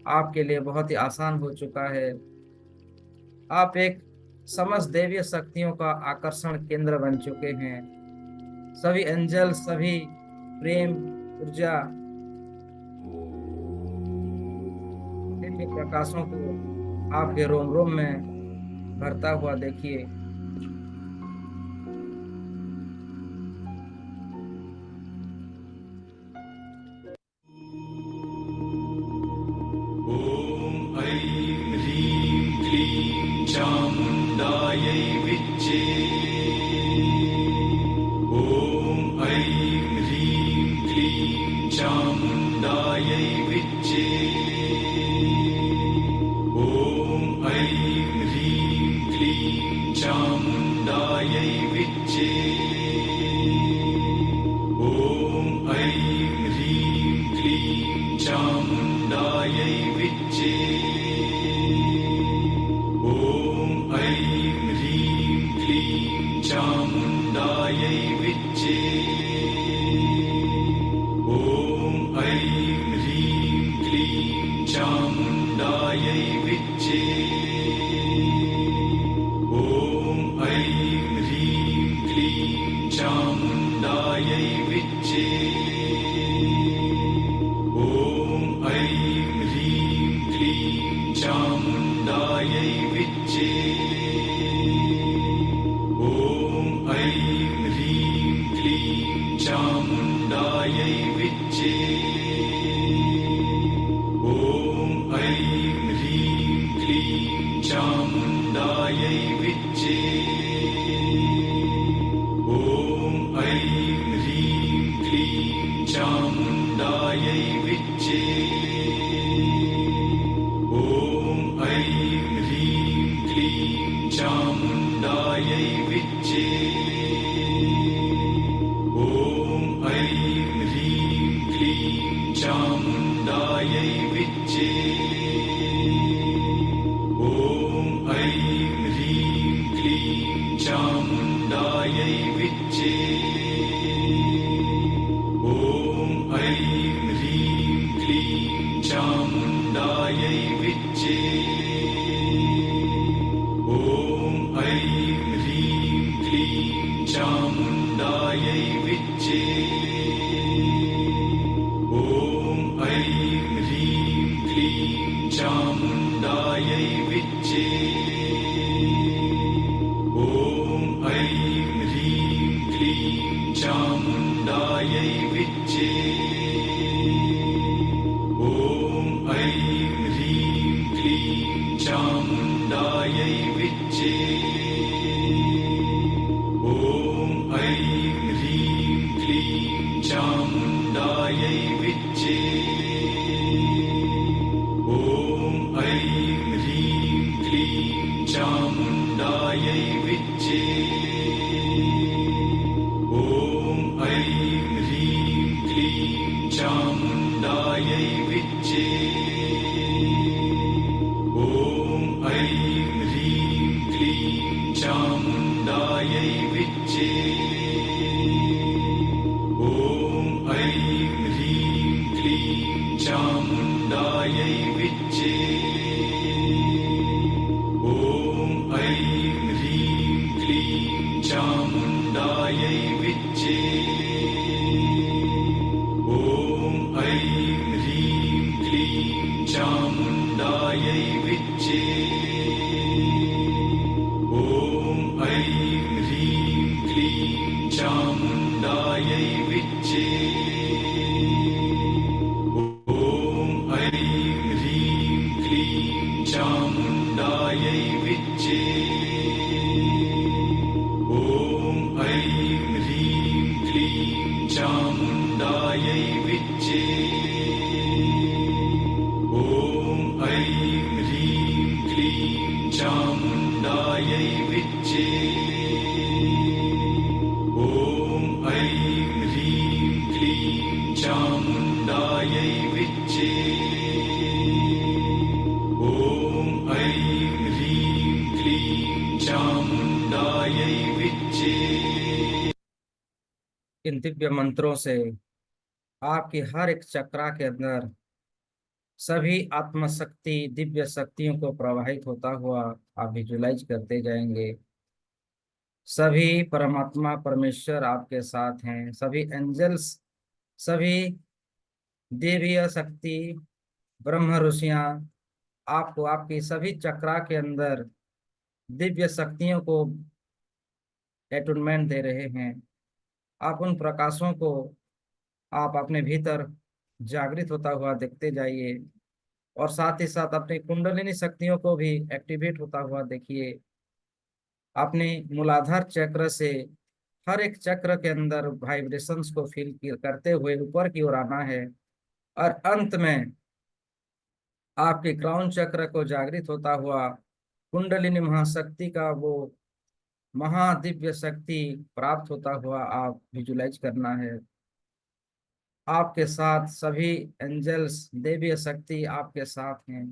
आपके लिए बहुत ही आसान हो चुका है। आप एक समस्त देवीय शक्तियों का आकर्षण केंद्र बन चुके हैं। सभी एंजल, सभी प्रेम ऊर्जा, दिव्य प्रकाशों को आपके रोम रोम में भरता हुआ देखिए। ॐ ऐं ह्रीं क्लीं चामुण्डायै विच्चे। ॐ ऐं ह्रीं क्लीं चामुण्डायै विच्चे। ॐ ऐं ह्रीं क्लीं चामुण्डायै विच्चे। ॐ ऐं ह्रीं क्लीं चामुण्डायै विच्चे। ॐ ऐं ह्रीं क्लीं चामुण्डायै विच्चे। ॐ ऐं ह्रीं क्लीं चामुण्डायै विच्चे। ॐ ऐं ह्रीं क्लीं चामुण्डायै विच्चे। ॐ ऐं ह्रीं क्लीं चामुण्डायै विच्चे। ॐ ऐं ह्रीं क्लीं चामुण्डायै विच्चे। ॐ ऐं ह्रीं क्लीं चामुण्डायै विच्चे। ॐ ऐं ह्रीं क्लीं चामुण्डायै विच्चे। ॐ ऐं ह्रीं क्लीं चामुण्डायै विच्चे। ॐ ऐं ह्रीं क्लीं चामुण्डायै विच्चे। ॐ ऐं ह्रीं क्लीं चामुण्डायै विच्चे। ॐ ऐं ह्रीं चामुण्डायै विच्चे। ॐ ऐं ह्रीं क्लीं चामुण्डायै विच्चे। ॐ ऐं ह्रीं क्लीं चामुण्डायै विच्चे। ॐ ऐं ह्रीं क्लीं चामुण्डायै विच्चे। ॐ ऐं ह्रीं क्लीं चामुण्डायै विच्चे। ॐ ऐं ह्रीं क्लीं चामुण्डायै विच्चे। ॐ ऐं ह्रीं क्लीं चामुण्डायै विच्चे। ॐ ऐं ह्रीं क्लीं चामुण्डायै विच्चे। ॐ ऐं ह्रीं क्लीं चामुण्डायै विच्चे। ॐ ऐं ह्रीं क्लीं चामुण्डायै विच्चे। ॐ ऐं ह्रीं क्लीं चामुण्डायै विच्चे। ॐ ऐं ह्रीं क्लीं चामुण्डायै विच्चे। इन दिव्य मंत्रों से आपकी हर एक चक्रा के अंदर सभी आत्मशक्ति दिव्य शक्तियों को प्रवाहित होता हुआ आप विजुलाइज करते जाएंगे। सभी परमात्मा परमेश्वर आपके साथ हैं, सभी एंजल्स, सभी देवीय शक्ति, ब्रह्म ऋषियां आपको आपकी सभी चक्रा के अंदर दिव्य शक्तियों को एटुनमेंट दे रहे हैं। आप उन प्रकाशों को आप अपने भीतर जागृत होता हुआ देखते जाइए और साथ ही साथ अपनी कुंडलिनी शक्तियों को भी एक्टिवेट होता हुआ देखिए। अपने मूलाधार चक्र से हर एक चक्र के अंदर वाइब्रेशंस को फील करते हुए ऊपर की ओर आना है और अंत में आपके क्राउन चक्र को जागृत होता हुआ कुंडलिनी महाशक्ति का वो महादिव्य शक्ति प्राप्त होता हुआ आप विजुलाइज करना है। आपके साथ सभी एंजल्स देवीय शक्ति आपके साथ हैं।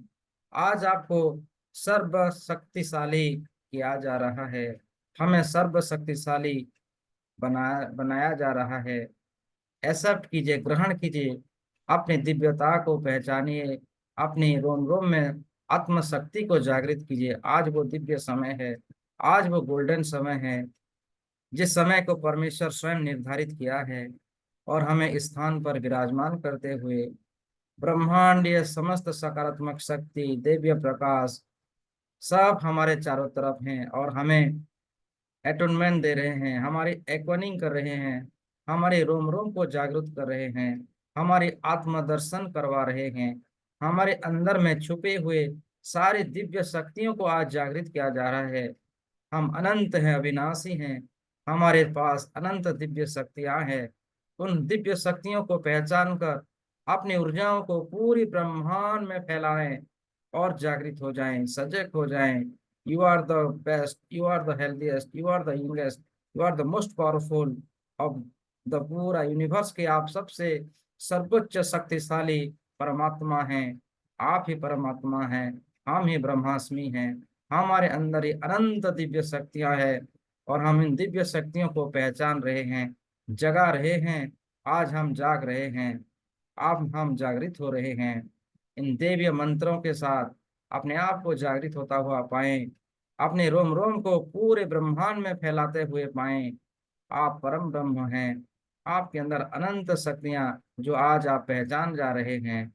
आज आपको सर्व शक्तिशाली किया जा रहा है, हमें सर्व शक्तिशाली बनाया जा रहा है। एक्सेप्ट कीजिए, ग्रहण कीजिए, अपनी दिव्यता को पहचानिए, अपनी रोम रोम में आत्मशक्ति को जागृत कीजिए। आज वो दिव्य समय है, आज वो गोल्डन समय है जिस समय को परमेश्वर स्वयं निर्धारित किया है और हमें इस स्थान पर विराजमान करते हुए ब्रह्मांडीय समस्त सकारात्मक शक्ति दिव्य प्रकाश सब हमारे चारों तरफ हैं और हमें एटोनमेंट दे रहे हैं, हमारी एक्वनिंग कर रहे हैं, हमारे रोम रोम को जागृत कर रहे हैं, हमारी आत्मदर्शन करवा रहे हैं। हमारे अंदर में छुपे हुए सारी दिव्य शक्तियों को आज जागृत किया जा रहा है। हम अनंत हैं, अविनाशी हैं, हमारे पास अनंत दिव्य शक्तियां हैं। उन दिव्य शक्तियों को पहचान कर अपनी ऊर्जाओं को पूरी ब्रह्मांड में फैलाएं और जागृत हो जाएं, सजग हो जाएं। You are the best, you are the healthiest, you are the youngest, you are the most powerful of the पूरा यूनिवर्स के आप सबसे सर्वोच्च शक्तिशाली परमात्मा हैं। आप ही परमात्मा हैं, हम ही ब्रह्मास्मि हैं। हमारे अंदर ही अनंत दिव्य शक्तियां हैं और हम इन दिव्य शक्तियों को पहचान रहे हैं, जगा रहे हैं। आज हम जाग रहे हैं, अब हम जागृत हो रहे हैं। इन देवीय मंत्रों के साथ अपने आप को जागृत होता हुआ पाएं, अपने रोम रोम को पूरे ब्रह्मांड में फैलाते हुए पाएं। आप परम ब्रह्म हैं, आपके अंदर अनंत शक्तियां जो आज आप पहचान जा रहे हैं।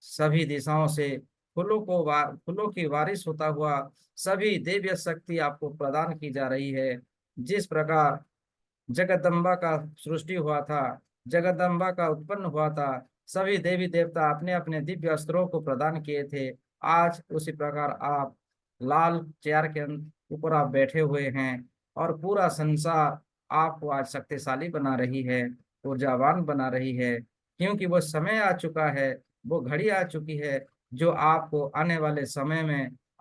सभी दिशाओं से फूलों की बारिश होता हुआ सभी दिव्य शक्ति आपको प्रदान की जा रही है। जिस प्रकार जगदम्बा का सृष्टि हुआ था, जगदम्बा का उत्पन्न हुआ था, सभी देवी देवता अपने अपने दिव्य अस्त्रों को प्रदान किए थे। आज उसी प्रकार आप लाल चेयर के ऊपर आप बैठे हुए हैं और पूरा संसार आपको आज शक्तिशाली बना रही है, ऊर्जावान बना रही है, क्योंकि वो समय आ चुका है, वो घड़ी आ चुकी है जो आपको आने वाले समय में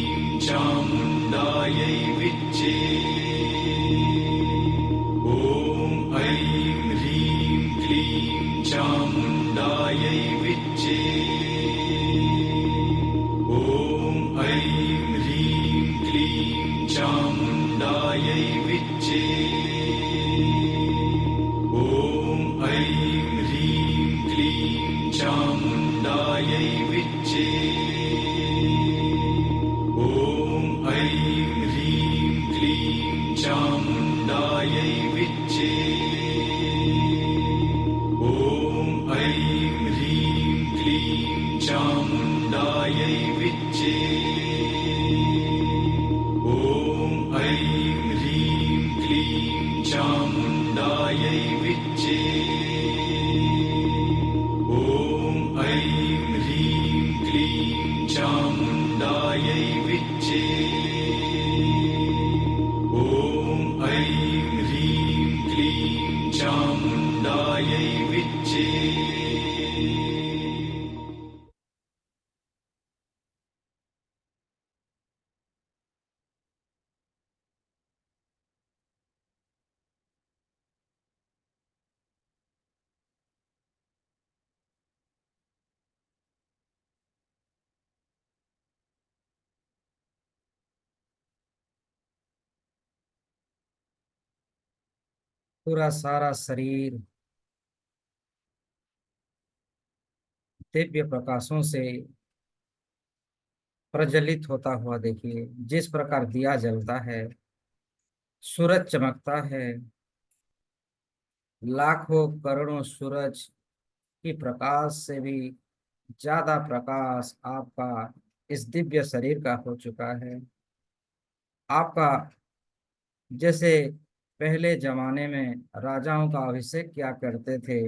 ह्रीं चामुण्डायै विच्चे ॐ ऐं ह्रीं क्लीं चामुण्डायै विच्चे ॐ ऐं ह्रीं क्लीं चामुण्डायै विच्चे ॐ ऐं ह्रीं क्लीं चामुण्डायै विच्चे ॐ ऐं ह्रीं क्लीं चामुण्डायै विच्चे ॐ ऐं ह्रीं क्लीं चामुण्डायै विच्चे ॐ ऐं ह्रीं क्लीं चामुण्डायै विच्चे ॐ ऐं ह्रीं क्लीं चामुण्डायै विच्चे ॐ ऐं ह्रीं क्लीं चामुण्डायै विच्चे पूरा सारा शरीर दिव्य प्रकाशों से प्रज्वलित होता हुआ देखिए। जिस प्रकार दिया जलता है, सूरज चमकता है, लाखों करोड़ों सूरज की प्रकाश से भी ज्यादा प्रकाश आपका इस दिव्य शरीर का हो चुका है। आपका जैसे पहले जमाने में राजाओं का अभिषेक किया करते थे,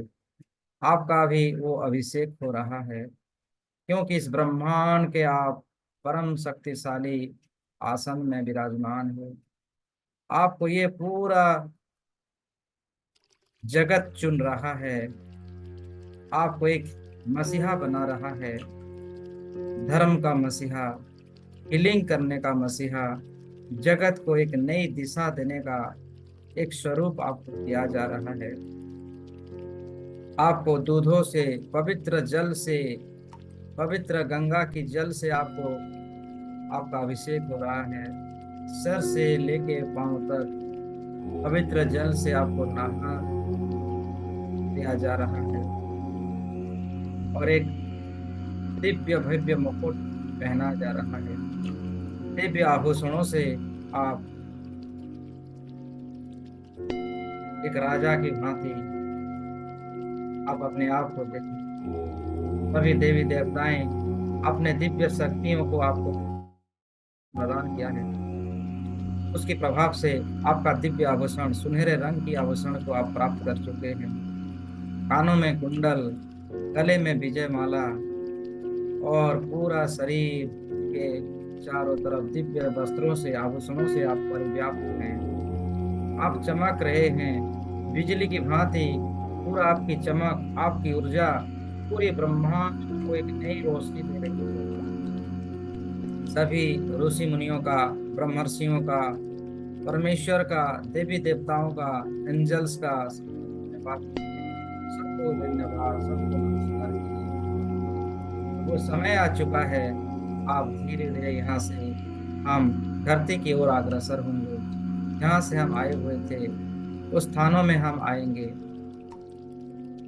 आपका भी वो अभिषेक हो रहा है, क्योंकि इस ब्रह्मांड के आप परम शक्तिशाली आसन में विराजमान हो। आपको ये पूरा जगत चुन रहा है, आपको एक मसीहा बना रहा है, धर्म का मसीहा, हीलिंग करने का मसीहा, जगत को एक नई दिशा देने का एक स्वरूप आपको दिया जा रहा है। आपको दूधों से, पवित्र जल से, पवित्र गंगा की जल से आपका अभिषेक हो रहा है। सर से लेके पांव तक पवित्र जल से आपको नहा दिया जा रहा है और एक दिव्य भव्य मुकुट पहना जा रहा है। दिव्य आभूषणों से आप एक राजा की भांति आप अपने आप को देखें। सभी देवी देवताएं अपने दिव्य शक्तियों को आपको प्रदान किया है। उसके प्रभाव से आपका दिव्य आभूषण, सुनहरे रंग की आभूषण को आप प्राप्त कर चुके हैं। कानों में कुंडल, गले में विजय माला और पूरा शरीर के चारों तरफ दिव्य वस्त्रों से, आभूषणों से आप परिव्याप्त हैं। आप चमक रहे हैं बिजली की भांति। पूरा आपकी चमक, आपकी ऊर्जा पूरे ब्रह्मांड को एक नई रोशनी दे रही है। सभी ऋषि मुनियों का, ब्रह्मर्षियों का, परमेश्वर का, देवी देवताओं का, एंजल्स का सबको धन्यवाद, सबको नमस्कार। वो समय आ चुका है, आप धीरे धीरे यहाँ से हम धरती की ओर अग्रसर होंगे। जहाँ से हम आए हुए थे उस स्थानों में हम आएंगे।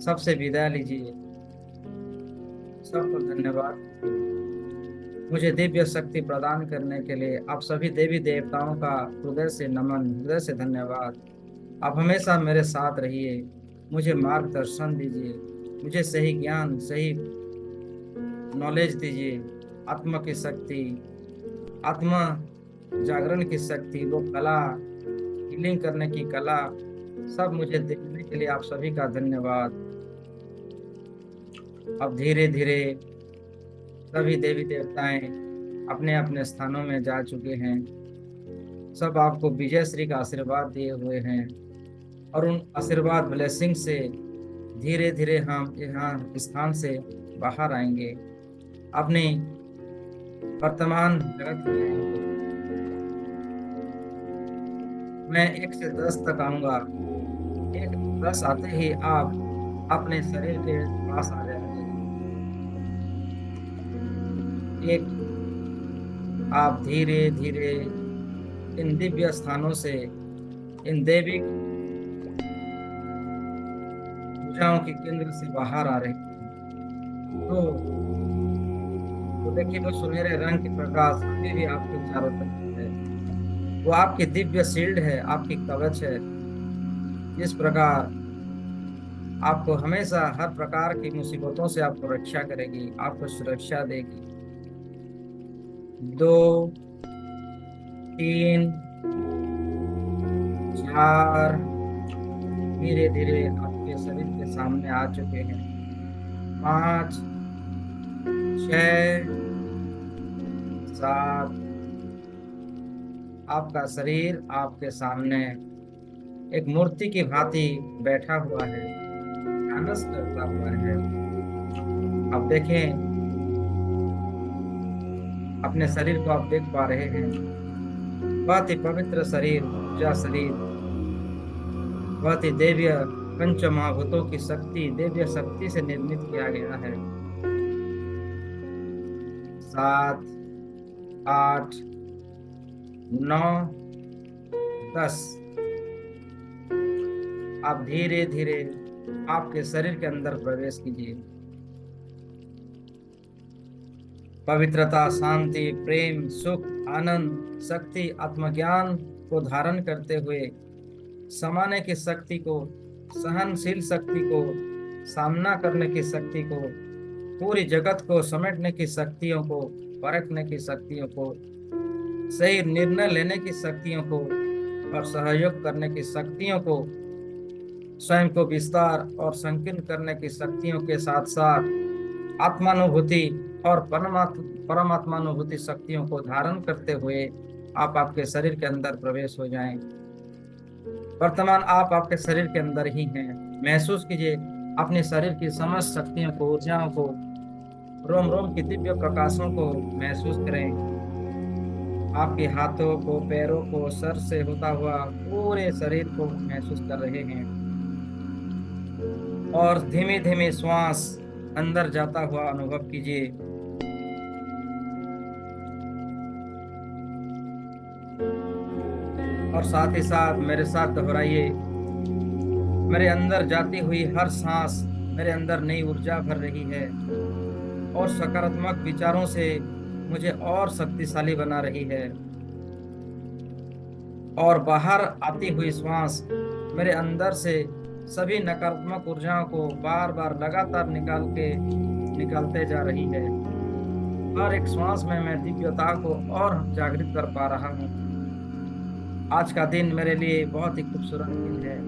सबसे विदाई लीजिए। सबको धन्यवाद। मुझे दिव्य शक्ति प्रदान करने के लिए आप सभी देवी देवताओं का हृदय से नमन, हृदय से धन्यवाद। आप हमेशा मेरे साथ रहिए, मुझे मार्गदर्शन दीजिए, मुझे सही ज्ञान, सही नॉलेज दीजिए। आत्मा की शक्ति, आत्मा जागरण की शक्ति, वो कला, हीलिंग करने की कला, सब मुझे देखने के लिए आप सभी का धन्यवाद। अब धीरे धीरे सभी देवी देवताएं अपने अपने स्थानों में जा चुके हैं। सब आपको विजय श्री का आशीर्वाद दिए हुए हैं और उन आशीर्वाद ब्लेसिंग से धीरे धीरे हम यहाँ स्थान से बाहर आएंगे। अपनी वर्तमान जगत में मैं 1 से 10 तक आऊंगा। 1 10 आते ही आप अपने शरीर के पास आ जाएंगे। एक, आप धीरे धीरे इन दिव्य स्थानों से, इन दैविक ऊर्जाओं के केंद्र से बाहर आ रहे हैं। तो देखिए, वो सुनहरे रंग के प्रकाश अभी भी आपके चारों तरफ है। वो आपकी दिव्य शील्ड है, आपकी कवच है। जिस प्रकार आपको हमेशा हर प्रकार की मुसीबतों से आपको रक्षा करेगी, आपको सुरक्षा देगी। 2, 3, 4 धीरे धीरे आपके शरीर के सामने आ चुके हैं। 5, 6, 7 आपका शरीर आपके सामने एक मूर्ति की भांति बैठा हुआ है, ध्यानस्थ करता हुआ है। आप देखें, अपने शरीर को आप देख पा रहे हैं। बहुत ही पवित्र शरीर, ऊर्जा शरीर, बहुत ही दिव्य पंच महाभूतों की शक्ति, दिव्य शक्ति से निर्मित किया गया है। 7, 8, 9, 10 आप धीरे धीरे आपके शरीर के अंदर प्रवेश कीजिए। पवित्रता, शांति, प्रेम, सुख, आनंद, शक्ति, आत्मज्ञान को धारण करते हुए समाने की शक्ति को, सहनशील शक्ति को, सामना करने की शक्ति को, पूरी जगत को समेटने की शक्तियों को, परखने की शक्तियों को, सही निर्णय लेने की शक्तियों को और सहयोग करने की शक्तियों को, स्वयं को विस्तार और संकीर्ण करने की शक्तियों के साथ साथ आत्मानुभूति और परमात्मानुभूति शक्तियों को धारण करते हुए आप आपके शरीर के अंदर प्रवेश हो जाएं। वर्तमान आप आपके शरीर के अंदर ही हैं। महसूस कीजिए अपने शरीर की समस्त शक्तियों को, ऊर्जाओं को, रोम रोम की दिव्य प्रकाशों को महसूस करें। आपके हाथों को, पैरों को, सर से होता हुआ पूरे शरीर को महसूस कर रहे हैं। और धीमे धीमे श्वास अंदर जाता हुआ अनुभव कीजिए। और साथ ही साथ मेरे साथ दोहराइए, मेरे अंदर जाती हुई हर सांस मेरे अंदर नई ऊर्जा भर रही है और सकारात्मक विचारों से मुझे और शक्तिशाली बना रही है। और बाहर आती हुई श्वास मेरे अंदर से सभी नकारात्मक ऊर्जाओं को बार बार लगातार निकालते जा रही है। हर एक श्वास में मैं दिव्यता को और जागृत कर पा रहा हूँ। आज का दिन मेरे लिए बहुत ही खूबसूरत दिन है,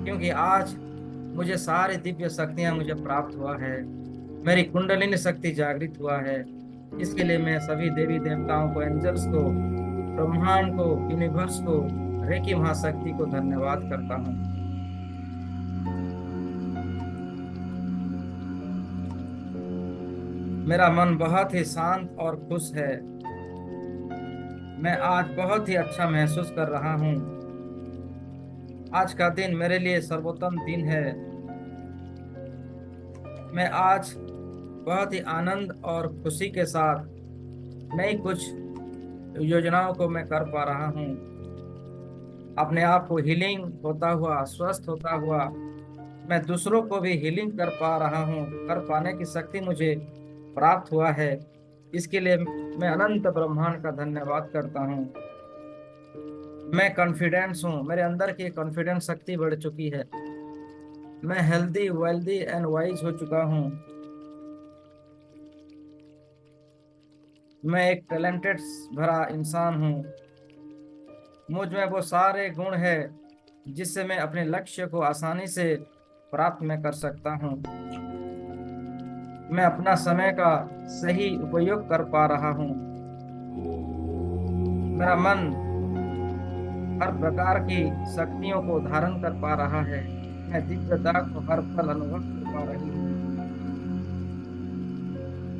क्योंकि आज मुझे सारी दिव्य शक्तियाँ मुझे प्राप्त हुआ है। मेरी कुंडलिनी शक्ति जागृत हुआ है। इसके लिए मैं सभी देवी देवताओं को, एंजल्स को, ब्रह्मांड को, यूनिवर्स को, रेकी महाशक्ति को धन्यवाद करता हूँ। मेरा मन बहुत ही शांत और खुश है। मैं आज बहुत ही अच्छा महसूस कर रहा हूँ। आज का दिन मेरे लिए सर्वोत्तम दिन है। मैं आज बहुत ही आनंद और खुशी के साथ नई कुछ योजनाओं को मैं कर पा रहा हूँ। अपने आप को हीलिंग होता हुआ, स्वस्थ होता हुआ, मैं दूसरों को भी हीलिंग कर पा रहा हूँ। कर पाने की शक्ति मुझे प्राप्त हुआ है। इसके लिए मैं अनंत ब्रह्मांड का धन्यवाद करता हूँ। मैं कॉन्फिडेंस हूँ, मेरे अंदर की कॉन्फिडेंस शक्ति बढ़ चुकी है। मैं हेल्दी, वेल्दी एंड वाइज हो चुका हूँ। मैं एक टैलेंटेड भरा इंसान हूँ। मुझ में वो सारे गुण है जिससे मैं अपने लक्ष्य को आसानी से प्राप्त मैं कर सकता हूँ। मैं अपना समय का सही उपयोग कर पा रहा हूँ। मेरा मन हर प्रकार की शक्तियों को धारण कर पा रहा है। मैं दिव्यता को हर पल अनुभव कर पा रही हूँ।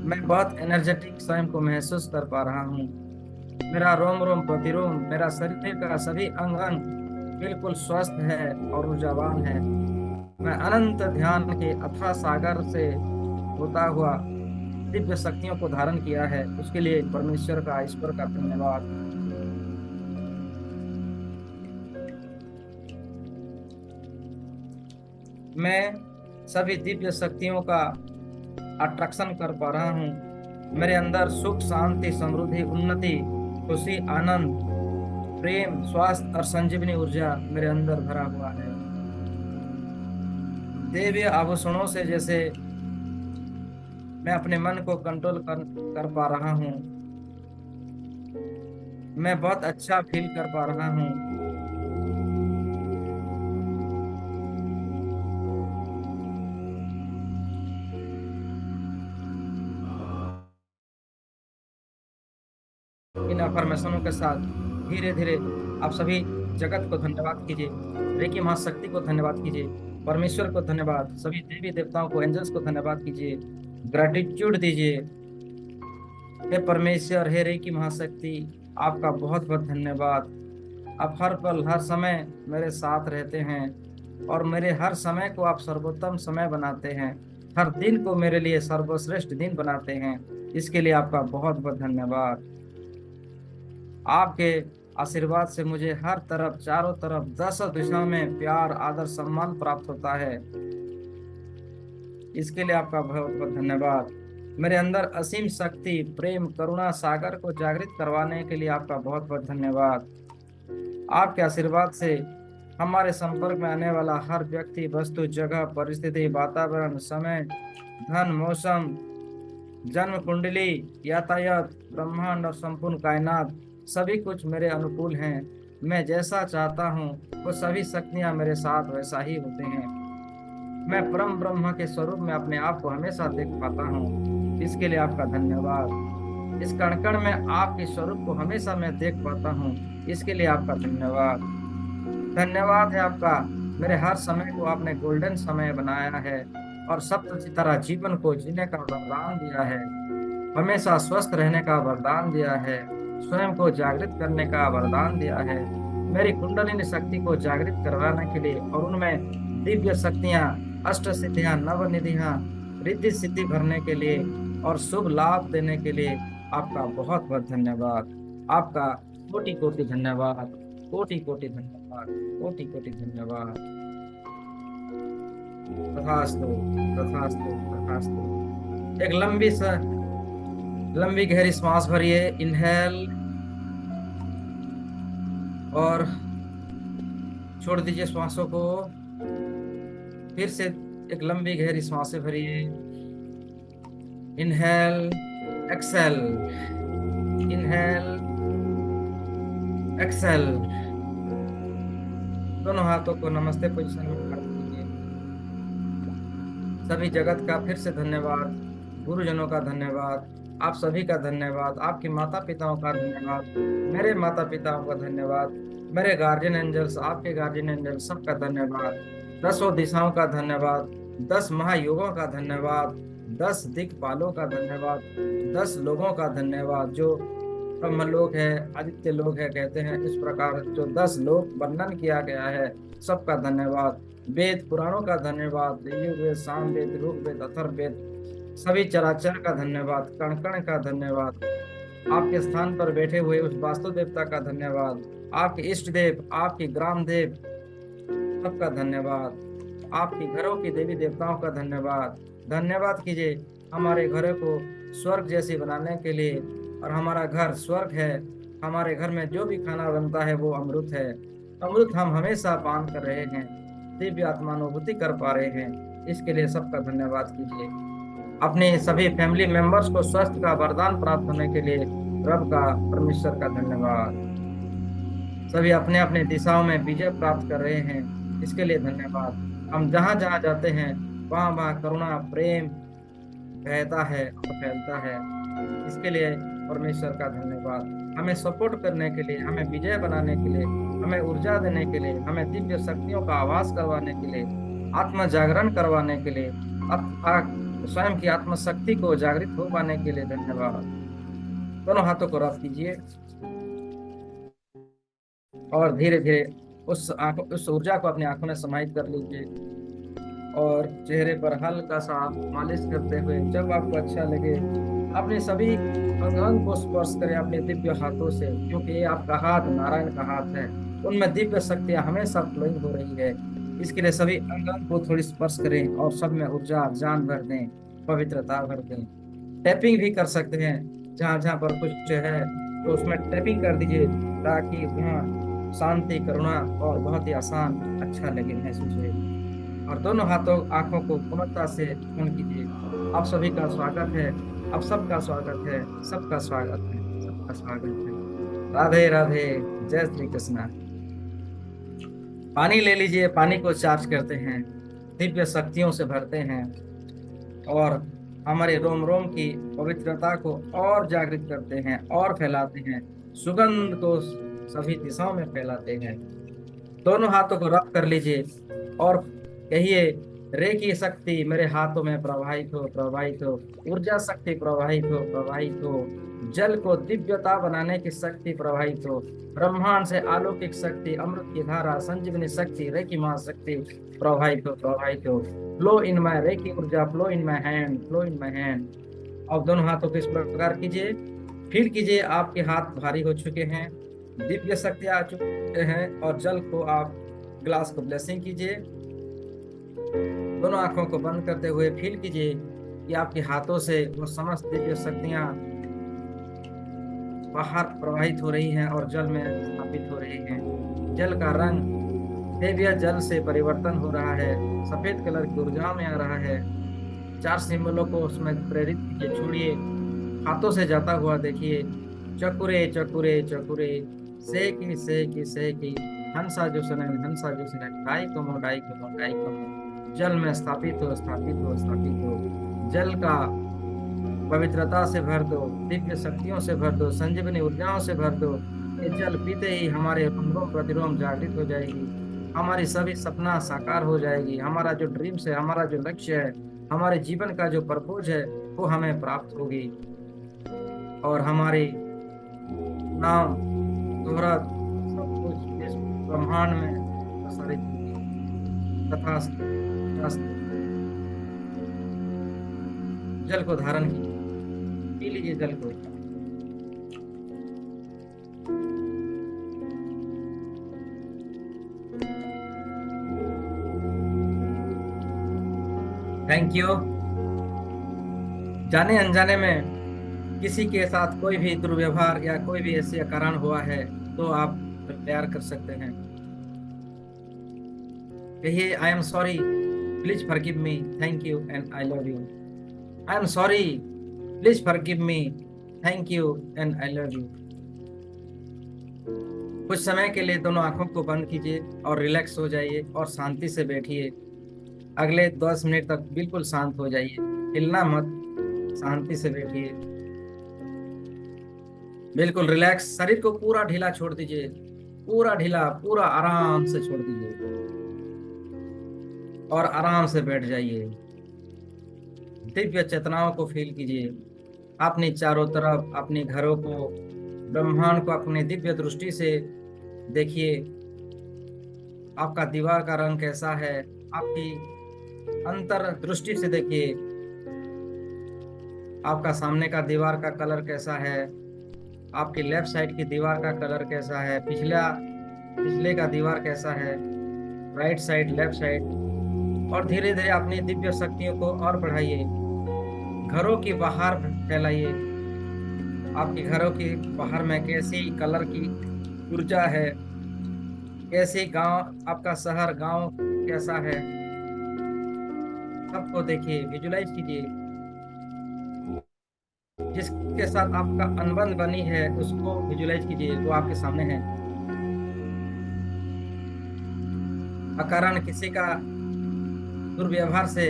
मैं बहुत एनर्जेटिक स्वयं को महसूस कर पा रहा हूँ। मेरा रोम रोम प्रतिरोम, मेरा शरीर का सभी अंग अंग बिल्कुल स्वस्थ है और ऊर्जावान है। मैं अनंत ध्यान के अथाह सागर से होता हुआ दिव्य शक्तियों को धारण किया है, उसके लिए परमेश्वर का, ईश्वर का धन्यवाद। मैं सभी दिव्य शक्तियों का अट्रैक्शन कर पा रहा हूँ। मेरे अंदर सुख, शांति, समृद्धि, उन्नति, खुशी, आनंद, प्रेम, स्वास्थ्य और संजीवनी ऊर्जा मेरे अंदर भरा हुआ है। देवीय आभूषणों से जैसे मैं अपने मन को कंट्रोल कर पा रहा हूँ। मैं बहुत अच्छा फील कर पा रहा हूँ। इन अफर्मेशनों के साथ धीरे धीरे आप सभी जगत को धन्यवाद कीजिए, रेकी महाशक्ति को धन्यवाद कीजिए, परमेश्वर को धन्यवाद, सभी देवी देवताओं को, एंजल्स को धन्यवाद कीजिए, ग्रेटिट्यूड दीजिए। हे परमेश्वर, हे रेकी महाशक्ति, आपका बहुत बहुत धन्यवाद। आप हर पल हर समय मेरे साथ रहते हैं और मेरे हर समय को आप सर्वोत्तम समय बनाते हैं, हर दिन को मेरे लिए सर्वश्रेष्ठ दिन बनाते हैं। इसके लिए आपका बहुत बहुत धन्यवाद। आपके आशीर्वाद से मुझे हर तरफ, चारों तरफ, 10 दिशाओं में प्यार, आदर, सम्मान प्राप्त होता है। इसके लिए आपका बहुत बहुत धन्यवाद। मेरे अंदर असीम शक्ति, प्रेम, करुणा सागर को जागृत करवाने के लिए आपका बहुत बहुत धन्यवाद। आपके आशीर्वाद से हमारे संपर्क में आने वाला हर व्यक्ति, वस्तु, जगह, परिस्थिति, वातावरण, समय, धन, मौसम, जन्म कुंडली, यातायात, ब्रह्मांड और संपूर्ण कायनात, सभी कुछ मेरे अनुकूल हैं। मैं जैसा चाहता हूँ वो सभी शक्तियाँ मेरे साथ वैसा ही होते हैं। मैं परम ब्रह्म के स्वरूप में अपने आप को हमेशा देख पाता हूँ। इसके लिए आपका धन्यवाद। इस कण कण में आपके स्वरूप को हमेशा मैं देख पाता हूँ। इसके लिए आपका धन्यवाद। धन्यवाद है आपका, मेरे हर समय को आपने गोल्डन समय बनाया है और सप्तसितारा जीवन को जीने का वरदान दिया है, हमेशा स्वस्थ रहने का वरदान दिया है, स्वयं को जागृत करने का वरदान दिया है, मेरी कुंडलिनी शक्ति को जागृत करवाने के लिए और उनमें दिव्य शक्तियां, अष्ट सिद्धियां, नवनिधियां, रिद्धि सिद्धि भरने के लिए और शुभ लाभ देने के लिए आपका बहुत बहुत धन्यवाद। आपका कोटि कोटि धन्यवाद, कोटि कोटि धन्यवाद, कोटि कोटि धन्यवाद। तथास्तु, तथास्तु, तथास्तु। एक लंबी गहरी सांस भरिए, इनहेल, और छोड़ दीजिए श्वासों को। फिर से एक लंबी गहरी सांसें भरिए, इनहेल, एक्सेल, इनहेल, एक्सेल। दोनों हाथों को नमस्ते पोजीशन में कर दीजिए। सभी जगत का फिर से धन्यवाद, गुरुजनों का धन्यवाद, आप सभी का धन्यवाद, आपके माता पिताओं का धन्यवाद, मेरे माता पिताओं का धन्यवाद, मेरे गार्जियन एंजल्स, आपके गार्जियन एंजल्स, सबका धन्यवाद। 10 दिशाओं का धन्यवाद, 10 महायुगों का धन्यवाद, 10 दिक्पालों का धन्यवाद, 10 लोगों का धन्यवाद, जो ब्रह्म लोक है, आदित्य लोक है कहते हैं, इस प्रकार जो 10 लोक वर्णन किया गया है, सबका धन्यवाद। वेद पुराणों का धन्यवाद, यजुर्वेद, सामवेद, ऋग्वेद, अथर्ववेद, सभी चराचर का धन्यवाद, कण कण का धन्यवाद, आपके स्थान पर बैठे हुए उस वास्तु देवता का धन्यवाद, आपके इष्ट देव, आपके ग्राम देव, सबका धन्यवाद, आपके घरों की देवी देवताओं का धन्यवाद। धन्यवाद कीजिए हमारे घरों को स्वर्ग जैसे बनाने के लिए, और हमारा घर स्वर्ग है। हमारे घर में जो भी खाना बनता है वो अमृत है। अमृत हम हमेशा पान कर रहे हैं, दिव्य आत्मानुभूति कर पा रहे हैं। इसके लिए सबका धन्यवाद कीजिए। अपने सभी फैमिली मेंबर्स को स्वास्थ्य का वरदान प्राप्त होने के लिए रब का, परमेश्वर का धन्यवाद। सभी अपने अपने दिशाओं में विजय प्राप्त कर रहे हैं, इसके लिए धन्यवाद। हम जहाँ जहाँ जाते हैं वहाँ वहाँ करुणा, प्रेम बहता है और फैलता है, इसके लिए परमेश्वर का धन्यवाद। हमें सपोर्ट करने के लिए, हमें विजय बनाने के लिए, हमें ऊर्जा देने के लिए, हमें दिव्य शक्तियों का आवास करवाने के लिए, आत्म जागरण करवाने के लिए, तो स्वयं की आत्मशक्ति को जागृत हो पाने के लिए धन्यवाद। दोनों हाथों को रब कीजिए और धीरे धीरे उस ऊर्जा को अपनी आंखों में समाहित कर लीजिए और चेहरे पर हल्का सा मालिश करते हुए जब आपको अच्छा लगे अपने सभी अंग अंग को स्पर्श करें अपने दिव्य हाथों से, क्योंकि ये आपका हाथ नारायण का हाथ है, उनमें दिव्य शक्तियां हमेशा फ्लोइंग हो रही है। इसके लिए सभी अंग अंग को थोड़ी स्पर्श करें और सब में ऊर्जा जान भर दें, पवित्रता भर दें। टैपिंग भी कर सकते हैं, जहाँ जहाँ पर कुछ है तो उसमें टैपिंग कर दीजिए ताकि वहाँ शांति, करुणा और बहुत ही आसान अच्छा लगे महसूस हो। और दोनों हाथों आंखों को पूर्णता से बंद कीजिए। आप सभी का स्वागत है, आप सबका स्वागत है, सबका स्वागत है, सबका स्वागत है। राधे राधे, जय श्री कृष्णा। पानी ले लीजिए, पानी को चार्ज करते हैं, दिव्य शक्तियों से भरते हैं और हमारे रोम रोम की पवित्रता को और जागृत करते हैं और फैलाते हैं, सुगंध को सभी दिशाओं में फैलाते हैं। दोनों हाथों को रब कर लीजिए और कहिए, रे की शक्ति मेरे हाथों में प्रवाहित हो, प्रवाहित हो। ऊर्जा शक्ति प्रवाहित हो, प्रवाहित हो। जल को दिव्यता बनाने की शक्ति प्रवाहित हो। ब्रह्मांड से अलौकिक शक्ति, अमृत की धारा, संजीवनी शक्ति, रे की मां शक्ति प्रवाहित हो, प्रवाहित हो। फ्लो इन माय रे की ऊर्जा, flow in my hand, flow in my hand. अब दोनों हाथों को इस प्रकार कीजिए, फील कीजिए आपके हाथ भारी हो चुके हैं, दिव्य शक्ति आ चुके हैं और जल को आप ग्लास को ब्लेसिंग कीजिए। दोनों आंखों को बंद करते हुए फील कीजिए कि आपके हाथों से वो समस्त दिव्य शक्तियां बाहर प्रवाहित हो रही हैं और जल में स्थापित हो रही हैं। जल का रंग दिव्य जल से परिवर्तन हो रहा है, सफेद कलर की ऊर्जा में आ रहा है। 4 सिंबलों को उसमें प्रेरित कीजिए, छोड़िए, हाथों से जाता हुआ देखिए। चकुरे चकुरे चकुरे, सेकी सेकी सेकी, हंसा जो सुनैन, हंसा जो सुनैन, डाई कमो डाई कमो डाई कमो। जल में स्थापित हो, स्थापित हो, स्थापित हो। जल का पवित्रता से भर दो, दिव्य शक्तियों से भर दो, संजीवनी ऊर्जाओं से भर दो। ये जल पीते ही हमारे रोम प्रतिरोम जागृत हो जाएगी, हमारी सभी सपना साकार हो जाएगी। हमारा जो ड्रीम्स है, हमारा जो लक्ष्य है, हमारे जीवन का जो पर्पज है वो हमें प्राप्त होगी और हमारी नाम दोहरा सब कुछ इस ब्रह्मांड में प्रसारित होगी। तथास्तु। जल को धारण कीजिए, पी लीजिए जल को। Thank you. जाने अनजाने में किसी के साथ कोई भी दुर्व्यवहार या कोई भी ऐसे कारण हुआ है तो आप प्यार कर सकते हैं। कहिए, आई am sorry, please forgive me, thank you and I love you. I am sorry, please forgive me, thank you and I love you. कुछ समय के लिए दोनों आंखों को बंद कीजिए और रिलैक्स हो जाइए और शांति से बैठिए। अगले 10 मिनट तक बिल्कुल शांत हो जाइए, हिलना मत, शांति से बैठिए, बिल्कुल रिलैक्स। शरीर को पूरा ढीला छोड़ दीजिए, पूरा ढीला, पूरा आराम से छोड़ दीजिए और आराम से बैठ जाइए। दिव्य चेतनाओं को फील कीजिए, अपने चारों तरफ, अपने घरों को, ब्रह्मांड को अपने दिव्य दृष्टि से देखिए। आपका दीवार का रंग कैसा है, आपकी अंतर दृष्टि से देखिए। आपका सामने का दीवार का कलर कैसा है, आपकी लेफ्ट साइड की दीवार का कलर कैसा है, पिछले का दीवार कैसा है, राइट साइड, लेफ्ट साइड। और धीरे धीरे अपनी दिव्य शक्तियों को और बढ़ाइए, घरों की बाहर फैलाइए। आपके घरों की बाहर में कैसी कलर की ऊर्जा है, कैसी गांव, आपका शहर गांव कैसा है, सबको देखिए, विजुलाइज कीजिए। जिसके साथ आपका अनबन बनी है उसको विजुलाइज कीजिए, वो आपके सामने है। अकारण किसी का दुर्व्यवहार से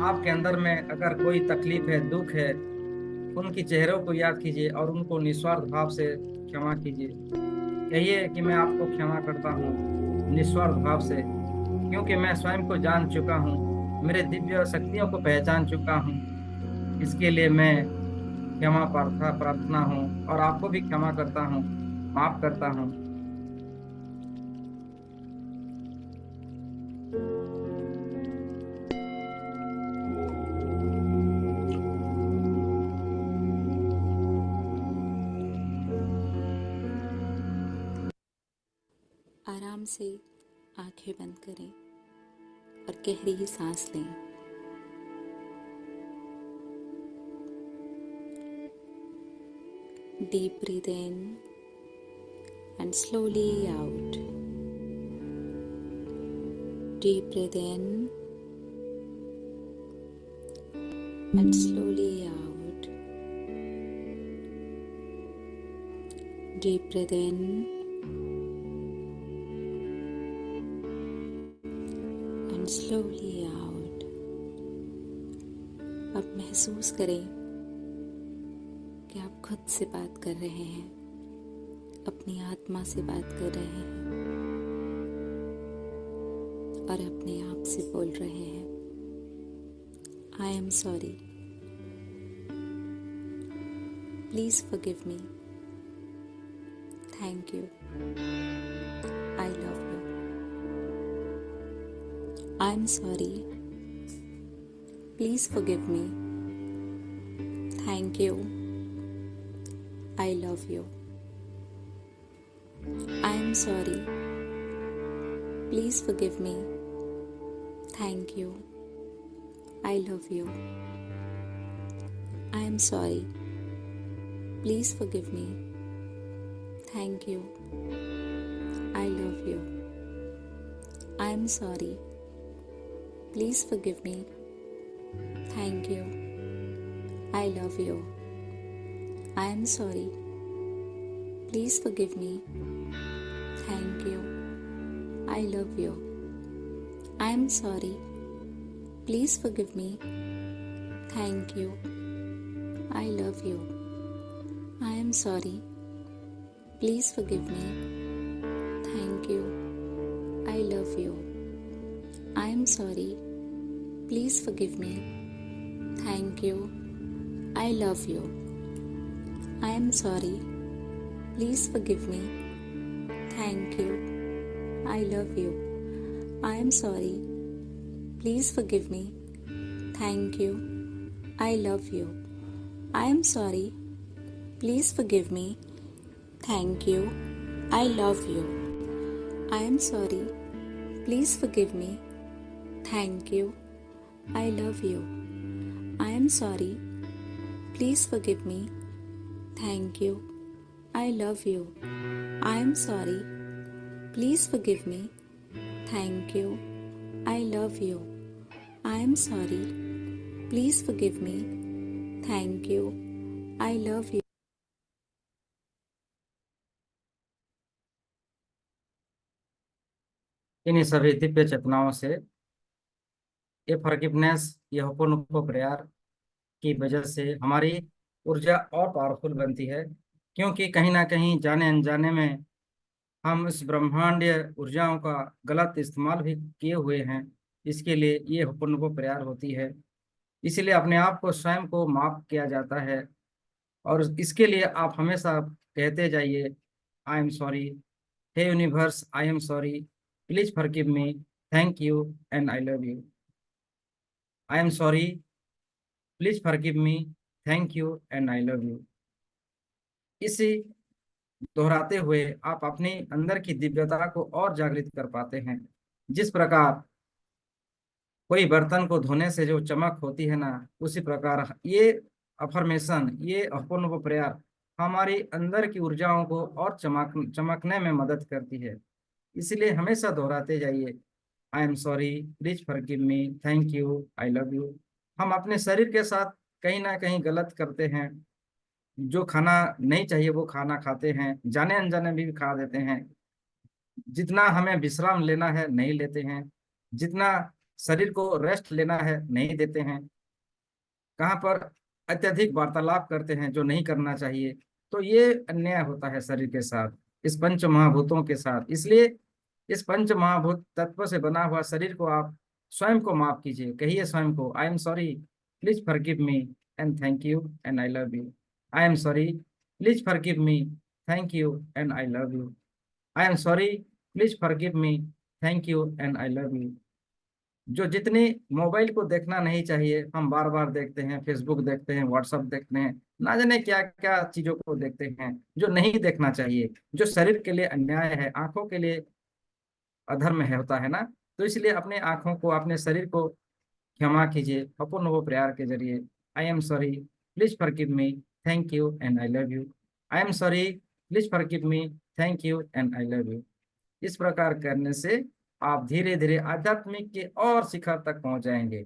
आपके अंदर में अगर कोई तकलीफ है, दुख है, उनके चेहरों को याद कीजिए और उनको निस्वार्थ भाव से क्षमा कीजिए। कहिए कि मैं आपको क्षमा करता हूँ निस्वार्थ भाव से, क्योंकि मैं स्वयं को जान चुका हूँ मेरे दिव्य शक्तियों को पहचान चुका हूँ। इसके लिए मैं क्षमा प्रार्थना हूँ और आपको भी क्षमा करता हूँ, माफ करता हूँ। आराम से आंखें बंद करें और गहरी सांस लें। Deep breathe in and slowly out. Deep breathe in and slowly out. Deep breathe in and slowly out. अब महसूस करें कि आप खुद से बात कर रहे हैं, अपनी आत्मा से बात कर रहे हैं और अपने आप से बोल रहे हैं, आई am sorry, please forgive me, thank you, I love you, I am sorry, please forgive me, thank you, I love you. I am sorry. Please forgive me. Thank you. I love you. I am sorry. Please forgive me. Thank you. I love you. I am sorry. Please forgive me. Thank you. I love you. I am sorry. Please forgive me. Thank you. I love you. I am sorry. Please forgive me. Thank you. I love you. I am sorry. Please forgive me. Thank you. I love you. I am sorry. Please forgive me. Thank you. I love you. I am sorry. Please forgive me. Thank you. I love you. I am sorry. Please forgive me. Thank you. I love you. I am sorry. Please forgive me. Thank you. I love you. I am sorry. Please forgive me. Thank you. I love you. I am sorry. Please forgive me. Thank you. I love you. I am sorry. Please forgive me. Thank you. I love you. I am sorry. Please forgive me. Thank you. I love you. इन्हीं सभी दिव्य चेतनाओं से ये forgiveness, ये होपोनोपो prayer की वजह से हमारी ऊर्जा और पावरफुल बनती है, क्योंकि कहीं ना कहीं जाने अनजाने में हम इस ब्रह्मांडीय ऊर्जाओं का गलत इस्तेमाल भी किए हुए हैं। इसके लिए ये होपोनोपो प्रेयर होती है। इसलिए अपने आप को, स्वयं को माफ किया जाता है और इसके लिए आप हमेशा कहते जाइए, I am sorry, hey universe, I am sorry, please forgive me, thank you and I love you. I am sorry, please forgive me, thank you and I love you. इसी दोहराते हुए आप अपने अंदर की दिव्यता को और जागृत कर पाते हैं। जिस प्रकार कोई बर्तन को धोने से जो चमक होती है ना, उसी प्रकार ये अफर्मेशन, ये अपूर्व प्रयास हमारी अंदर की ऊर्जाओं को और चमकने में मदद करती है। इसलिए हमेशा दोहराते जाइए, I am sorry, please forgive me, thank you, I love you. हम अपने शरीर के साथ कहीं ना कहीं गलत करते हैं। जो खाना नहीं चाहिए वो खाना खाते हैं, जाने अनजाने भी खा देते हैं। जितना हमें विश्राम लेना है नहीं लेते हैं, जितना शरीर को रेस्ट लेना है नहीं देते हैं। कहाँ पर अत्यधिक वार्तालाप करते हैं जो नहीं करना चाहिए। तो ये अन्याय होता है शरीर के साथ, इस पंच महाभूतों के साथ। इसलिए इस पंच महाभूत तत्व से बना हुआ शरीर को आप स्वयं को माफ कीजिए, कहिए स्वयं को, आई am sorry, please forgive me and thank you and I love you. I am sorry, please forgive me, thank you and I love you. I am sorry, please forgive me, thank you and I love you. जो जितनी mobile को देखना नहीं चाहिए, हम बार बार देखते हैं, Facebook देखते हैं, व्हाट्सएप देखते हैं, ना जाने क्या क्या चीजों को देखते हैं जो नहीं देखना चाहिए, जो शरीर के लिए अन्याय है, आंखों के लिए अधर्म है, होता है ना। तो इसलिए अपने आंखों को, अपने शरीर को क्षमा कीजिए अपूर्ण प्यार के जरिए। आई am sorry, please forgive me, thank you and I love you. I am sorry, please forgive me, thank you and I love you. इस प्रकार करने से आप धीरे धीरे आध्यात्मिक के और शिखर तक पहुंच जाएंगे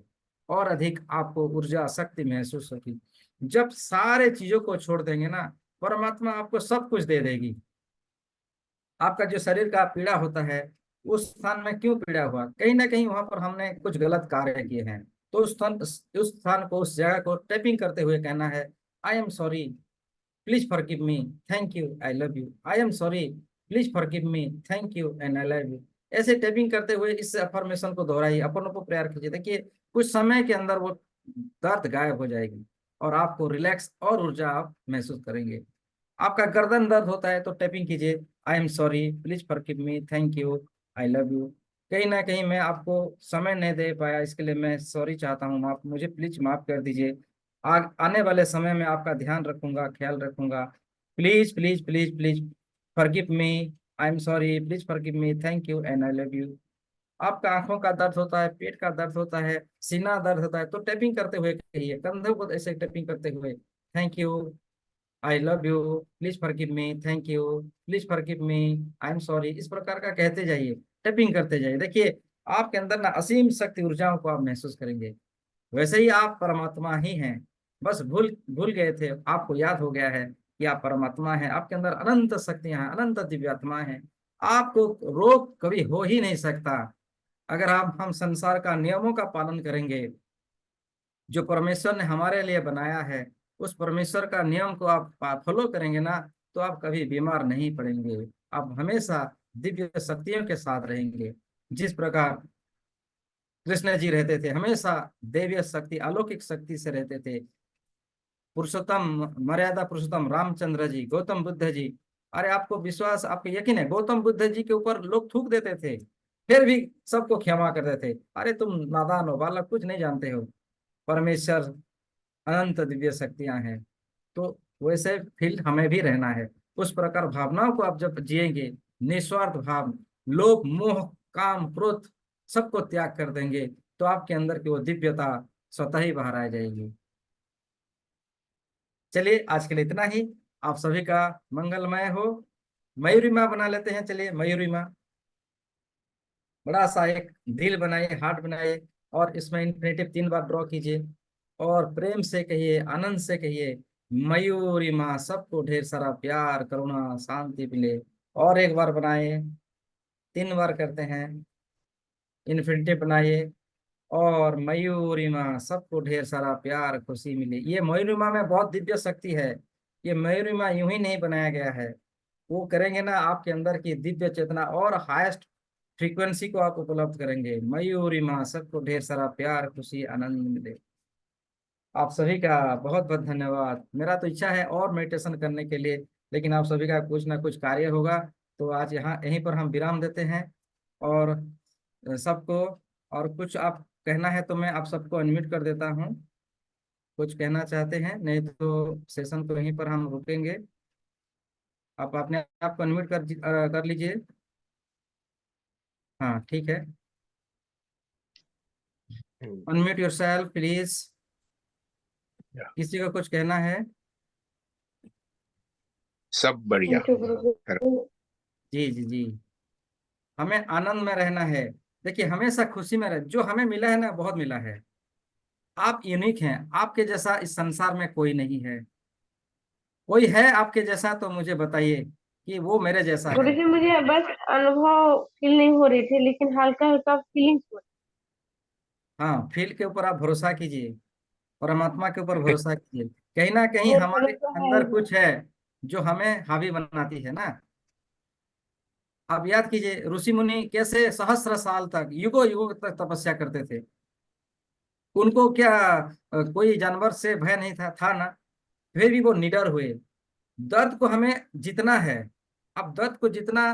और अधिक आपको ऊर्जा शक्ति महसूस होगी। जब सारे चीजों को छोड़ देंगे ना, परमात्मा आपको सब कुछ दे देगी। आपका जो शरीर का पीड़ा होता है, उस स्थान में क्यों पीड़ा हुआ, कहीं ना कहीं वहां पर हमने कुछ गलत कार्य किए हैं। तो उस स्थान को, उस जगह को टैपिंग करते हुए कहना है, आई am sorry, please forgive me, thank you, I love you. I am sorry, please forgive me, thank you and I love you. ऐसे टैपिंग करते हुए इस अफर्मेशन को दोहराइए, अपन को प्यार कीजिए। देखिए कुछ समय के अंदर वो दर्द गायब हो जाएगी और आपको रिलैक्स और ऊर्जा आप महसूस करेंगे। आपका गर्दन दर्द होता है तो टैपिंग कीजिए, आई am sorry, please forgive me, thank you, I love you. कहीं ना कहीं मैं आपको समय नहीं दे पाया, इसके लिए मैं सॉरी चाहता हूँ, आप मुझे प्लीज माफ कर दीजिए। आने वाले समय में आपका ध्यान रखूंगा, ख्याल रखूंगा। Please please please please forgive me, I am sorry, please forgive me, thank you and I love you. आपका आंखों का दर्द होता है, पेट का दर्द होता है, सीना दर्द होता है, तो टैपिंग करते हुए कहिए, कंधों को ऐसे टैपिंग करते हुए, thank you, I love you, please forgive me, thank you, please forgive me, I am sorry. इस प्रकार का कहते जाइए, टैपिंग करते जाइए। देखिए आपके अंदर ना असीम शक्ति, ऊर्जाओं को आप महसूस करेंगे। वैसे ही आप परमात्मा ही हैं, बस भूल भूल गए थे, आपको याद हो गया है कि आप परमात्मा हैं। आपके अंदर अनंत शक्तियां हैं, अनंत दिव्य आत्मा है। आपको रोग कभी हो ही नहीं सकता अगर आप हम संसार का नियमों का पालन करेंगे। जो परमेश्वर ने हमारे लिए बनाया है, उस परमेश्वर का नियम को आप फॉलो करेंगे ना, तो आप कभी बीमार नहीं पड़ेंगे। आप हमेशा दिव्य शक्तियों के साथ रहेंगे। जिस प्रकार कृष्ण जी रहते थे, हमेशा दैवीय शक्ति, अलौकिक शक्ति से रहते थे। पुरुषोत्तम, मर्यादा पुरुषोत्तम रामचंद्र जी, गौतम बुद्ध जी, अरे आपको विश्वास, आपको यकीन है, गौतम बुद्ध जी के ऊपर लोग थूक देते थे, फिर भी सबको क्षमा करते थे। अरे तुम नादान हो, बालक, कुछ नहीं जानते हो। परमेश्वर अनंत दिव्य शक्तियां हैं। तो वैसे फील्ड हमें भी रहना है। उस प्रकार भावनाओं को आप जब जिएंगे, निस्वार्थ भाव, लोभ मोह काम क्रोध सबको त्याग कर देंगे, तो आपके अंदर की वो दिव्यता स्वतः ही बाहर आ जाएगी। चलिए आज के लिए इतना ही। आप सभी का मंगलमय हो। मयूरी माँ बना लेते हैं, चलिए मयूरी माँ। बड़ा सा एक दिल बनाइए, हार्ट बनाइए, और इसमें इन्फिनेटिव 3 बार ड्रॉ कीजिए और प्रेम से कहिए, आनंद से कहिए, मयूरी माँ सबको ढेर सारा प्यार करुणा शांति मिले। और एक बार बनाइए, 3 बार करते हैं, इन्फिनेटिव बनाइए, और मयूरी माँ सबको ढेर सारा प्यार खुशी मिले। ये मयूरी माँ में बहुत दिव्य शक्ति है। ये मयूरी माँ यूं ही नहीं बनाया गया है। वो करेंगे ना, आपके अंदर की दिव्य चेतना और हाईएस्ट फ्रीक्वेंसी को आप उपलब्ध करेंगे। मयूरी माँ सबको ढेर सारा प्यार खुशी आनंद मिले। आप सभी का बहुत बहुत धन्यवाद। मेरा तो इच्छा है और मेडिटेशन करने के लिए, लेकिन आप सभी का कुछ ना कुछ कार्य होगा। तो आज यहाँ यहीं पर हम विराम देते हैं। और सबको, और कुछ आप कहना है तो मैं आप सबको अनम्यूट कर देता हूँ। कुछ कहना चाहते हैं, नहीं तो सेशन को यहीं पर हम रुकेंगे। आप अपने आप को अनम्यूट कर लीजिए। हाँ ठीक है, अनम्यूट योरसेल्फ प्लीज। या, किसी को कुछ कहना है? सब बढ़िया। थैंक यू गुरु। जी जी जी, हमें आनंद में रहना है। देखिए हमेशा खुशी में रहे। जो हमें मिला है ना, बहुत मिला है। आप यूनिक हैं, आपके जैसा इस संसार में कोई नहीं है। कोई है आपके जैसा तो मुझे बताइए कि वो मेरे जैसा गुरु है। जी मुझे बस अनुभव फील नहीं हो रही थी, लेकिन हल्का हल्का फीलिंग्स हो हाँ, फील के ऊपर आप भरोसा कीजिए, परमात्मा के ऊपर भरोसा कीजिए। कहीं ना रही। कहीं वो हमारे भरोसा है अंदर ही। कुछ है जो हमें हावी बनाती है ना। आप याद कीजिए ऋषि मुनि कैसे सहस्त्र साल तक युगों युगों तक तपस्या करते थे। उनको क्या कोई जानवर से भय नहीं था ना, फिर भी वो निडर हुए। दर्द को हमें जितना है, अब दर्द को जितना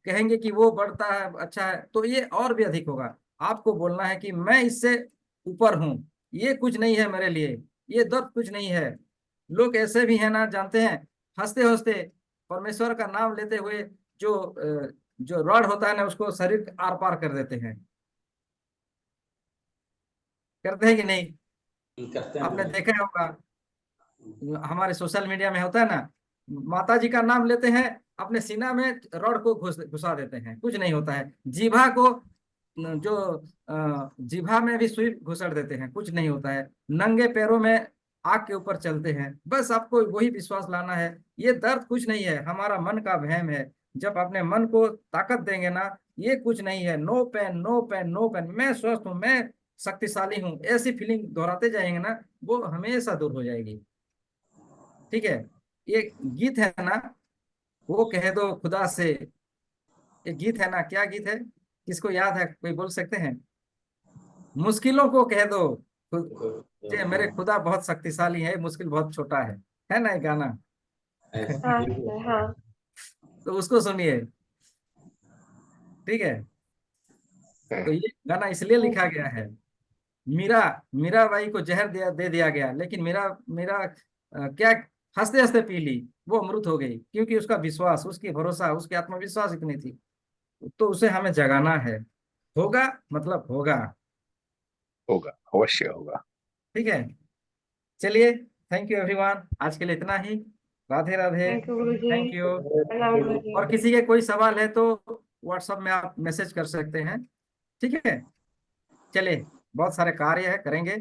कहेंगे कि वो बढ़ता है अच्छा है, तो ये और भी अधिक होगा। आपको बोलना है कि मैं इससे ऊपर हूं, ये कुछ नहीं है मेरे लिए, ये दर्द कुछ नहीं है। लोग ऐसे भी हैं ना, जानते हैं, हंसते हंसते परमेश्वर का नाम लेते हुए जो रॉड होता है ना, उसको शरीर के आर पार कर देते हैं। करते हैं कि नहीं? करते हैं आपने बिल्कुल। देखा होगा, हमारे सोशल मीडिया में होता है ना, माता जी का नाम लेते हैं, अपने सीना में रॉड को घुसा देते हैं, कुछ नहीं होता है। जीभा को जो जीभा में भी सुई घुसड़ देते हैं, कुछ नहीं होता है। नंगे पैरों में आग के ऊपर चलते हैं। बस आपको वही विश्वास लाना है, ये दर्द कुछ नहीं है, हमारा मन का वहम है। जब अपने मन को ताकत देंगे ना, ये कुछ नहीं है, no pain no pain no pain, मैं स्वस्थ हूँ, मैं शक्तिशाली हूँ, ऐसी फीलिंग दोहराते जाएंगे ना, वो हमेशा दूर हो जाएगी। ठीक है। ये गीत है ना, वो कह दो खुदा से, एक गीत है ना, क्या गीत है, किसको याद है, कोई बोल सकते हैं? मुश्किलों को कह दो ये मेरे खुदा बहुत शक्तिशाली है, मुश्किल बहुत छोटा है ना ये गाना? हाँ बिल्कुल। सर, हाँ। तो उसको सुनिए। ठीक है। तो हम्म, ये गाना इसलिए लिखा ओके। गया है। मीरा मीराबाई को जहर दे दिया गया, लेकिन मीरा मीरा क्या हंसते हंसते पी ली, वो अमृत हो गई, क्योंकि उसका विश्वास, उसकी भरोसा, उसकी आत्मविश्वास इतनी थी। तो उसे हमें जगाना है। होगा, मतलब होगा। होगा, अवश्य होगा। ठीक है। चलिए, थैंक यू एवरीवन, आज के लिए इतना ही। Radhe Radhe. Thank you Guru ji. Thank you. प्रणाम गुरु जी। और किसी के कोई सवाल है तो व्हाट्सएप में आप मैसेज कर सकते हैं। ठीक है। चलिए, बहुत सारे कार्य है, करेंगे।